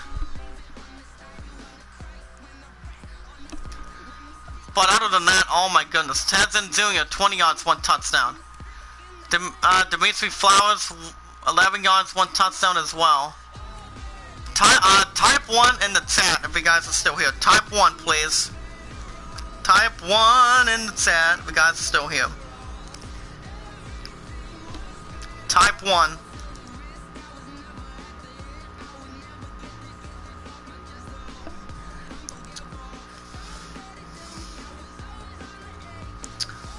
But other than that, oh my goodness. Tenzin Jr., 20 yards, 1 touchdown. Dimitri Flowers, 11 yards, 1 touchdown as well. Type 1 in the chat if you guys are still here. Type 1, please. Type 1 in the chat if you guys are still here. Type 1.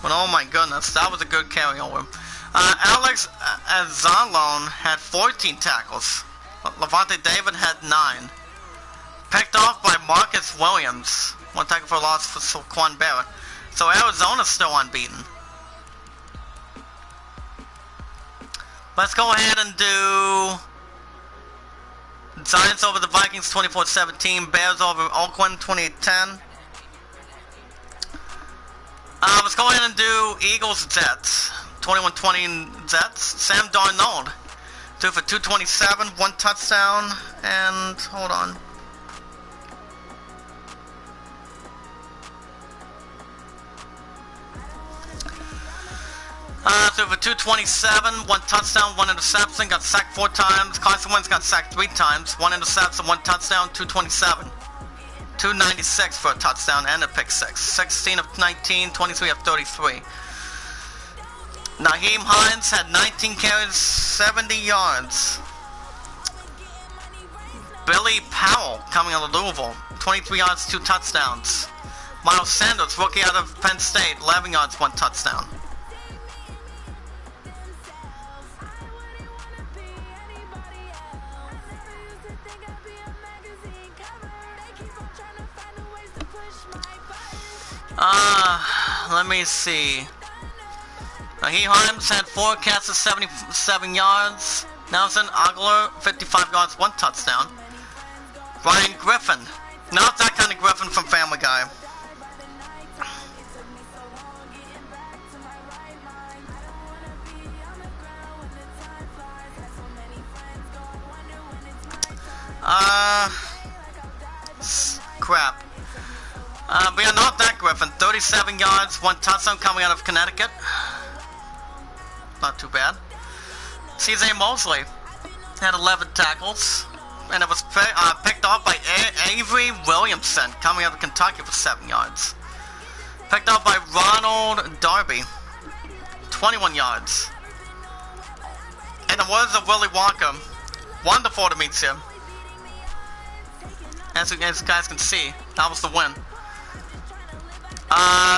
But oh my goodness, that was a good carryover. Alex Zalone had 14 tackles. Levante David had 9. Picked off by Marcus Williams. 1 tackle for a loss for Saquon Barrett. So Arizona's still unbeaten. Let's go ahead and do Giants over the Vikings 24-17. Bears over Oakland 28-10. Let's go ahead and do Eagles Jets 21-20 Jets. Sam Darnold threw for 227, 1 touchdown, and hold on. Threw for 227, 1 touchdown, 1 interception, got sacked 4 times. Carson Wentz got sacked 3 times, 1 interception, 1 touchdown, 227. 296 for a touchdown and a pick 6. 16 of 19, 23 of 33. Naheem Hines had 19 carries, 70 yards. Billy Powell coming out of Louisville, 23 yards, 2 touchdowns. Miles Sanders, rookie out of Penn State, 11 yards, 1 touchdown. Let me see. Naheem Hines had 4 catches, 77 yards. Nelson Aguilar, 55 yards, 1 touchdown. Brian Griffin. Not that kind of Griffin from Family Guy. Crap. But yeah, not that Griffin. 37 yards, 1 touchdown coming out of Connecticut. Not too bad. CJ Mosley had 11 tackles. And it was picked off by Avery Williamson coming out of Kentucky for 7 yards. Picked up by Ronald Darby. 21 yards. And the words of Willy Wonka. Wonderful to meet you. As you guys can see, that was the win.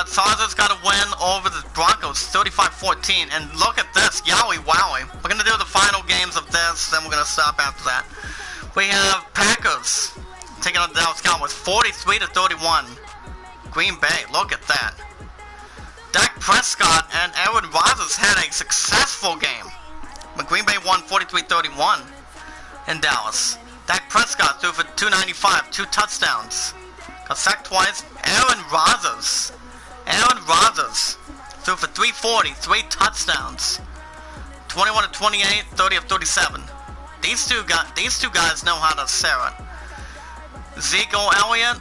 Chargers got a win over the Broncos, 35-14. And look at this, yowie wowie. We're going to do the final games of this, then we're going to stop after that. We have Packers taking on the Dallas Cowboys, 43-31. Green Bay, look at that. Dak Prescott and Aaron Rodgers had a successful game. But Green Bay won 43-31 in Dallas. Dak Prescott threw for 295, 2 touchdowns. Got sacked twice. Aaron Rodgers threw for 340, 3 touchdowns. 21 of 28, 30 of 37. These two guys know how to sell it. Zeke Elliott.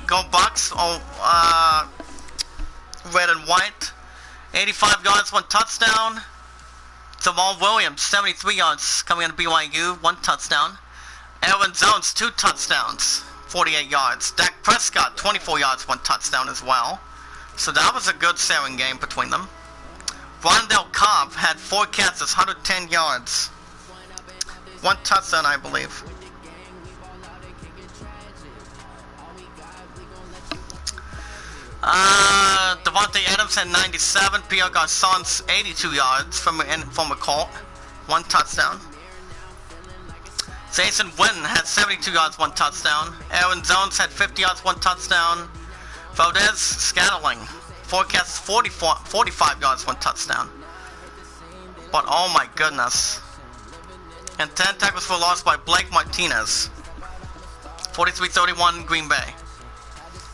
Go Bucks. Red and white. 85 yards, 1 touchdown. Jamal Williams, 73 yards, coming in BYU, 1 touchdown. Aaron Jones, 2 touchdowns, 48 yards. Dak Prescott, 24 yards, 1 touchdown as well. So that was a good sharing game between them. Rondell Cobb had 4 catches, 110 yards. 1 touchdown, I believe. Devontae Adams had 97. Pierre Garçon's 82 yards from a Colt. 1 touchdown. Jason Witten had 72 yards, 1 touchdown. Aaron Jones had 50 yards, 1 touchdown. Valdez Scantling, 4 catches, 45 yards, 1 touchdown. But oh my goodness. And 10 tackles for loss by Blake Martinez. 43-31 Green Bay.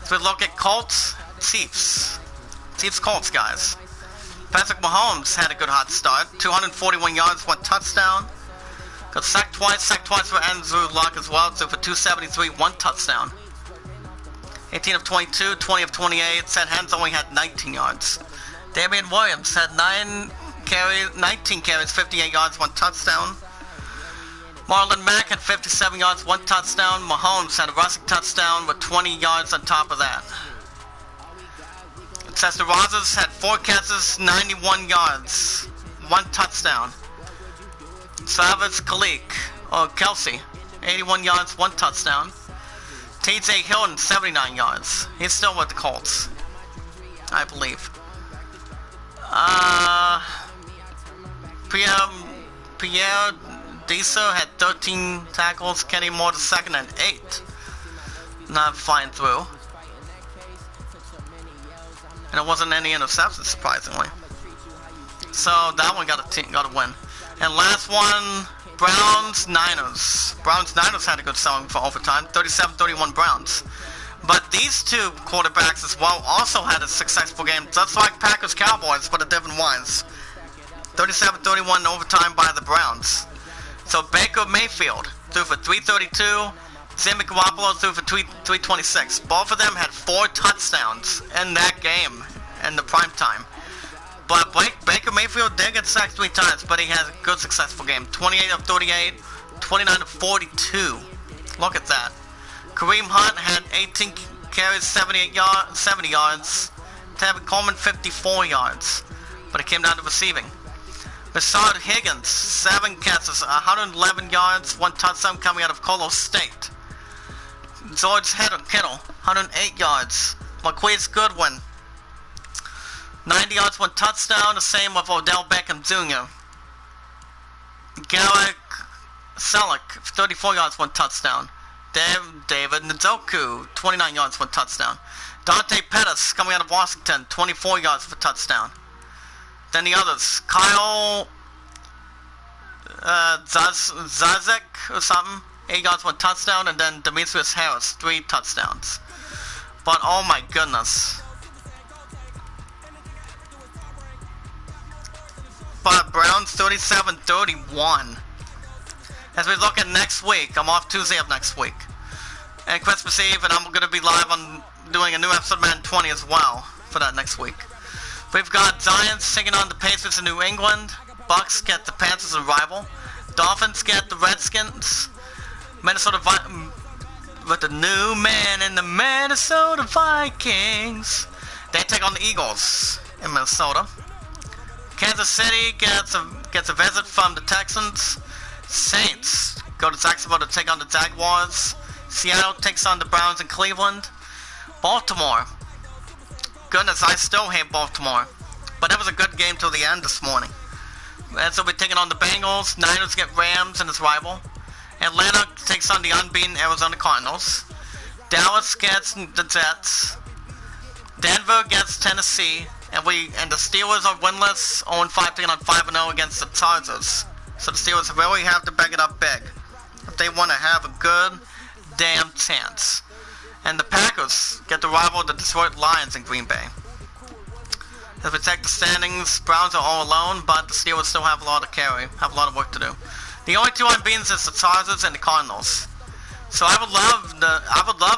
So we look at Colts, Chiefs. Chiefs Colts, guys. Patrick Mahomes had a good hot start. 241 yards, 1 touchdown. Got sacked twice for Andrew Luck as well. So for 273, 1 touchdown. 18 of 22, 20 of 28. Seth Hens only had 19 yards. Damian Williams had 19 carries, 58 yards, 1 touchdown. Marlon Mack had 57 yards, 1 touchdown. Mahomes had a rushing touchdown with 20 yards on top of that. Chester Rogers had 4 catches, 91 yards, 1 touchdown. Travis Kelsey, 81 yards, 1 touchdown. TJ Hilton, 79 yards. He's still with the Colts, I believe. Pierre Deso had 13 tackles. Kenny Moore the second and 8. Not flying through. And it wasn't any interceptions, surprisingly. So that one got a win. And last one, Browns-Niners. Browns-Niners had a good showing for overtime, 37-31 Browns. But these 2 quarterbacks as well also had a successful game, just like Packers-Cowboys, but a different wise. 37-31 overtime by the Browns. So Baker Mayfield threw for 332. Jimmy Garoppolo threw for 326. Both of them had 4 touchdowns in that game in the prime time. But Baker Mayfield did get sacked 3 times, but he had a good successful game. 28 of 38, 29 of 42. Look at that. Kareem Hunt had 18 carries, 70 yards. Tevin Coleman 54 yards. But it came down to receiving. Rashard Higgins, 7 catches, 111 yards, 1 touchdown coming out of Colo State. George Kittle, 108 yards. Marquise Goodwin, 90 yards, 1 touchdown. The same with Odell Beckham Jr. Garrett Selleck, 34 yards, 1 touchdown. David Njoku, 29 yards, 1 touchdown. Dante Pettis, coming out of Washington, 24 yards for touchdown. Then the others, Kyle Zazek or something, 8 yards, 1 touchdown, and then Demetrius Harris, 3 touchdowns. But oh my goodness. But Browns 37-31. As we look at next week, I'm off Tuesday of next week. And Christmas Eve, and I'm going to be live on doing a new episode of Madden 20 as well for that next week. We've got Giants taking on the Patriots in New England. Bucks get the Panthers and rival. Dolphins get the Redskins. Minnesota with the new man in the Minnesota Vikings. They take on the Eagles in Minnesota. Kansas City gets a visit from the Texans. Saints go to Jacksonville to take on the Jaguars. Seattle takes on the Browns in Cleveland. Baltimore. Goodness, I still hate Baltimore. But that was a good game till the end this morning. And so we're taking on the Bengals. Niners get Rams and its rival. Atlanta takes on the unbeaten Arizona Cardinals. Dallas gets the Jets. Denver gets Tennessee. And the Steelers are winless, 0-5, taking on 5-0 against the Chargers. So the Steelers really have to back it up big if they want to have a good damn chance. And the Packers get to rival the Detroit Lions in Green Bay. As we check the standings, Browns are all alone, but the Steelers still have a lot of work to do. The only 2 unbeaten is the Chargers and the Cardinals. So I would love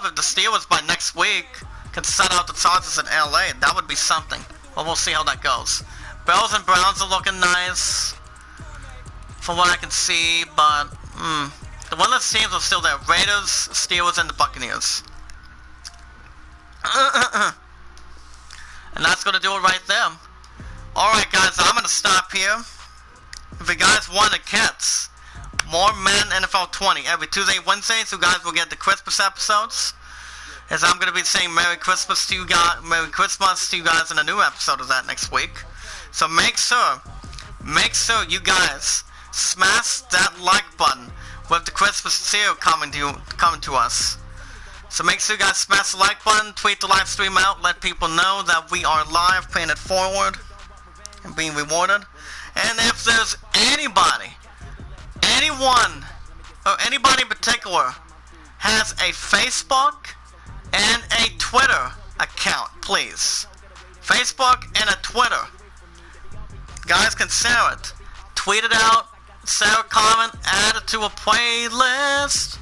if the Steelers by next week can set out the Chargers in LA. That would be something. Well, we'll see how that goes. Bills and Browns are looking nice, from what I can see, but the winless teams are still there. Raiders, Steelers, and the Buccaneers. And that's going to do it right there. Alright guys, I'm going to stop here. If you guys want to catch more Madden NFL 20 every Tuesday, Wednesday, so you guys will get the Christmas episodes. As I'm going to be saying Merry Christmas to you guys in a new episode of that next week. So make sure you guys smash that like button with the Christmas cheer coming to us. So make sure you guys smash the like button, tweet the live stream out, let people know that we are live, paying it forward, and being rewarded. And if there's anybody in particular has a Facebook and a Twitter account, please. Facebook and a Twitter. Guys can share it. Tweet it out, share a comment, add it to a playlist.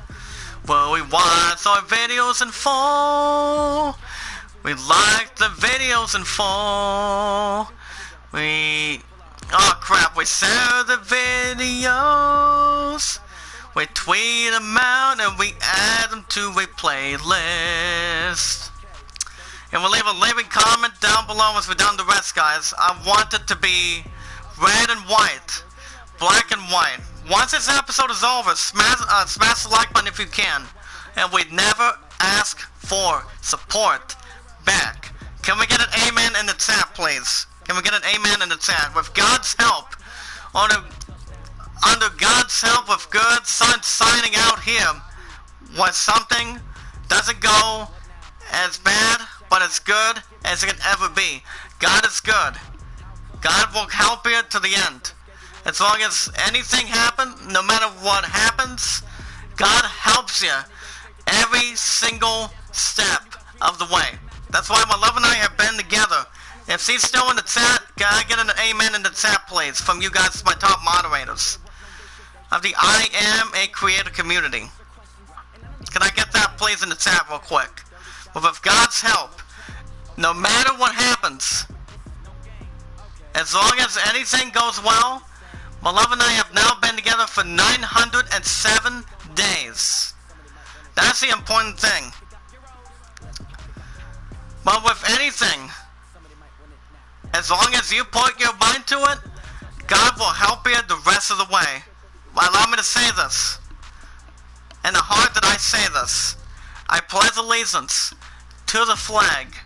Where we watch our videos in full. We like the videos in full. We share the videos. We tweet them out and we add them to a playlist. And we'll leave a comment down below as we're done the rest, guys. I want it to be red and white, black and white. Once this episode is over, smash the like button if you can. And we'd never ask for support back. Can we get an amen in the chat, please? Can we get an amen in the chat? With God's help, under God's help, with good signing out here, when something doesn't go as bad, but as good as it can ever be. God is good. God will help you to the end. As long as anything happens, no matter what happens, God helps you every single step of the way. That's why my love and I have been together. If she's still in the chat, can I get an amen in the chat, please, from you guys, my top moderators of the I Am a Creator community? Can I get that, please, in the chat real quick? Well, with God's help, no matter what happens, as long as anything goes well, my love and I have now been together for 907 days. That's the important thing. But with anything, as long as you put your mind to it, God will help you the rest of the way. Allow me to say this. In the heart that I say this, I pledge allegiance to the flag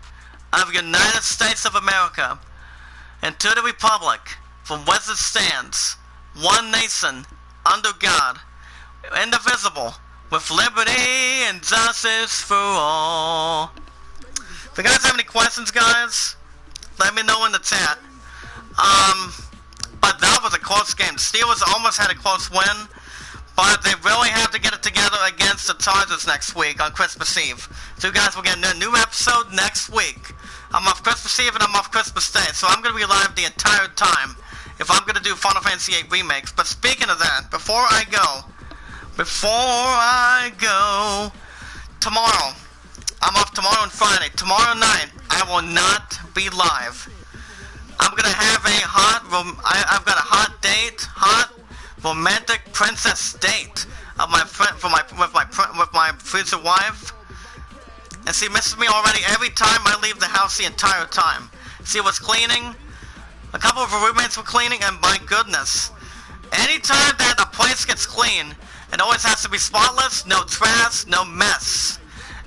of the United States of America and to the republic from which it stands, one nation, under God, indivisible, with liberty and justice for all. If you guys have any questions, guys, let me know in the chat. But that was a close game. The Steelers almost had a close win, but they really have to get it together against the Chargers next week on Christmas Eve. So you guys will get a new episode next week. I'm off Christmas Eve and I'm off Christmas Day, so I'm going to be live the entire time if I'm going to do Final Fantasy VIII remakes. But speaking of that, before I go, tomorrow, I'm off tomorrow and Friday. Tomorrow night, I will not be live. I'm going to have I've got a hot romantic princess date of my friend, with my future wife. And she misses me already every time I leave the house the entire time. She was cleaning. A couple of her roommates were cleaning, and my goodness. Anytime that the place gets clean, it always has to be spotless, no trash, no mess.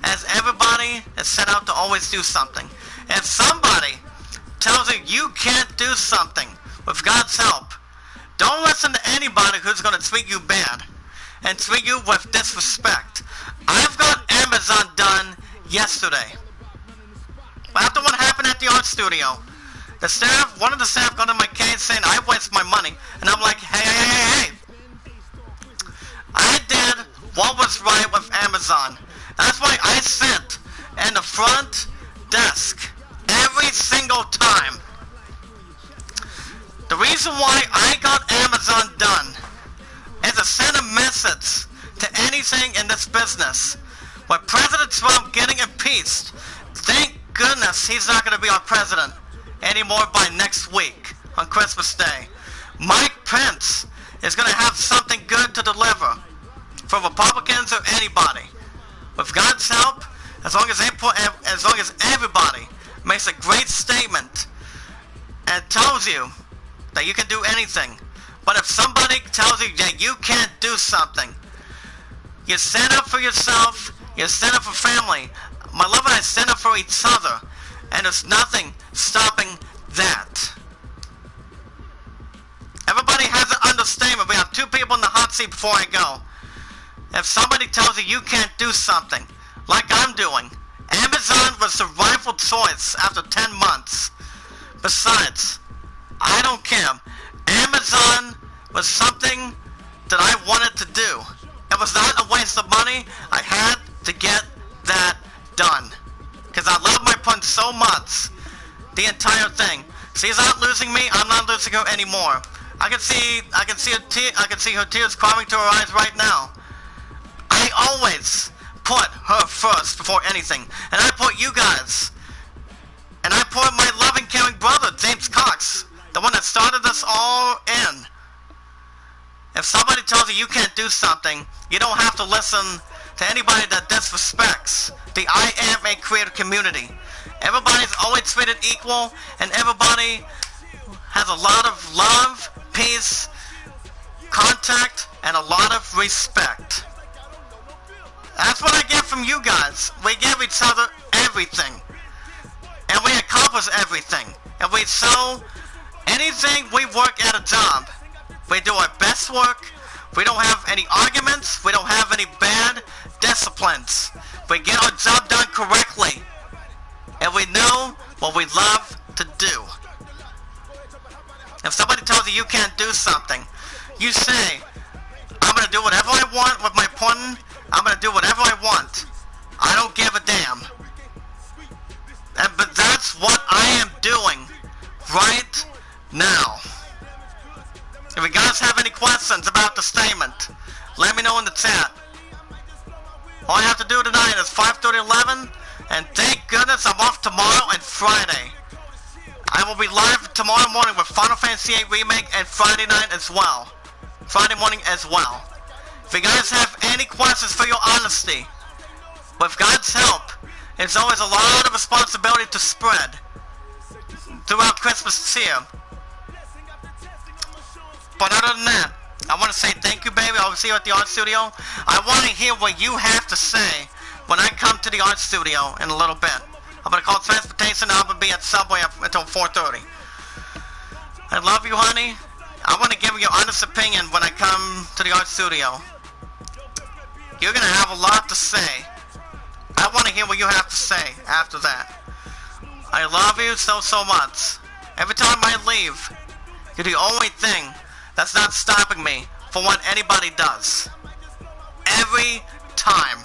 As everybody is set out to always do something. If somebody tells you you can't do something with God's help, don't listen to anybody who's going to treat you bad and treat you with disrespect. I've got Amazon done yesterday. After what happened at the art studio, one of the staff got on my case saying I waste my money, and I'm like, hey. I did what was right with Amazon. That's why I sit in the front desk every single time. The reason why I got Amazon done is to send a message to anything in this business. With President Trump getting impeached, thank goodness he's not going to be our president anymore by next week on Christmas Day. Mike Pence is going to have something good to deliver for Republicans or anybody. With God's help, as long as everybody makes a great statement and tells you that you can do anything. But if somebody tells you that you can't do something, you stand up for yourself, you stand up for family. My love and I stand up for each other, and there's nothing stopping that. Everybody has an understatement. We have two people in the hot seat before I go. If somebody tells you you can't do something, like I'm doing, Amazon was the rightful choice after 10 months. Besides, I don't care. Amazon was something that I wanted to do. It was not a waste of money. I had to get that done. Because I love my punch so much. The entire thing. She's not losing me. I'm not losing her anymore. I can see her tears coming to her eyes right now. I always put her first before anything. And I put you guys. And I put my loving, caring brother, James Cox, the one that started us all in. If somebody tells you you can't do something, you don't have to listen to anybody that disrespects the I Am a Creator community. Everybody's always treated equal, and everybody has a lot of love, peace, contact, and a lot of respect. That's what I get from you guys. We give each other everything. And we accomplish everything. And we show anything we work at a job. We do our best work. We don't have any arguments. We don't have any bad disciplines. We get our job done correctly. And we know what we love to do. If somebody tells you you can't do something, you say, I'm going to do whatever I want with my pudding. I'm going to do whatever I want. I don't give a damn. But that's what I am doing right now. If you guys have any questions about the statement, let me know in the chat. All I have to do tonight is 5:30-11, and thank goodness I'm off tomorrow and Friday. I will be live tomorrow morning with Final Fantasy VIII Remake and Friday night as well. Friday morning as well. If you guys have any questions for your honesty, with God's help, it's always a lot of responsibility to spread throughout Christmas cheer. But other than that, I want to say thank you, baby. I'll see you at the art studio. I want to hear what you have to say when I come to the art studio in a little bit. I'm going to call transportation and I'm going to be at Subway until 4:30. I love you, honey. I want to give you your honest opinion when I come to the art studio. You're going to have a lot to say. I want to hear what you have to say after that. I love you so, so much. Every time I leave, you're the only thing that's not stopping me from what anybody does. Every time.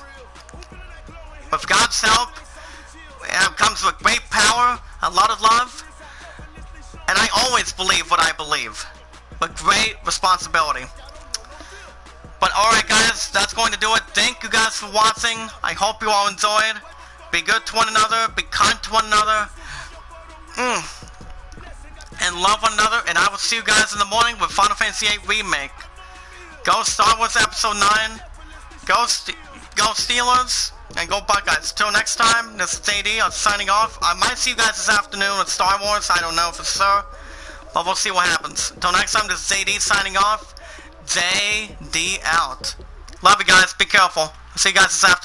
With God's help, it comes with great power, a lot of love, and I always believe what I believe, with great responsibility. But alright guys, that's going to do it. Thank you guys for watching. I hope you all enjoyed. Be good to one another, be kind to one another, and love one another, and I will see you guys in the morning with Final Fantasy VIII Remake. Go Star Wars Episode 9, go Steelers, and go Buckeyes. Till next time, this is JD, I'm signing off. I might see you guys this afternoon with Star Wars, I don't know for sure, but we'll see what happens. Till next time, this is JD signing off. JD out. Love you guys, be careful. I'll see you guys this afternoon.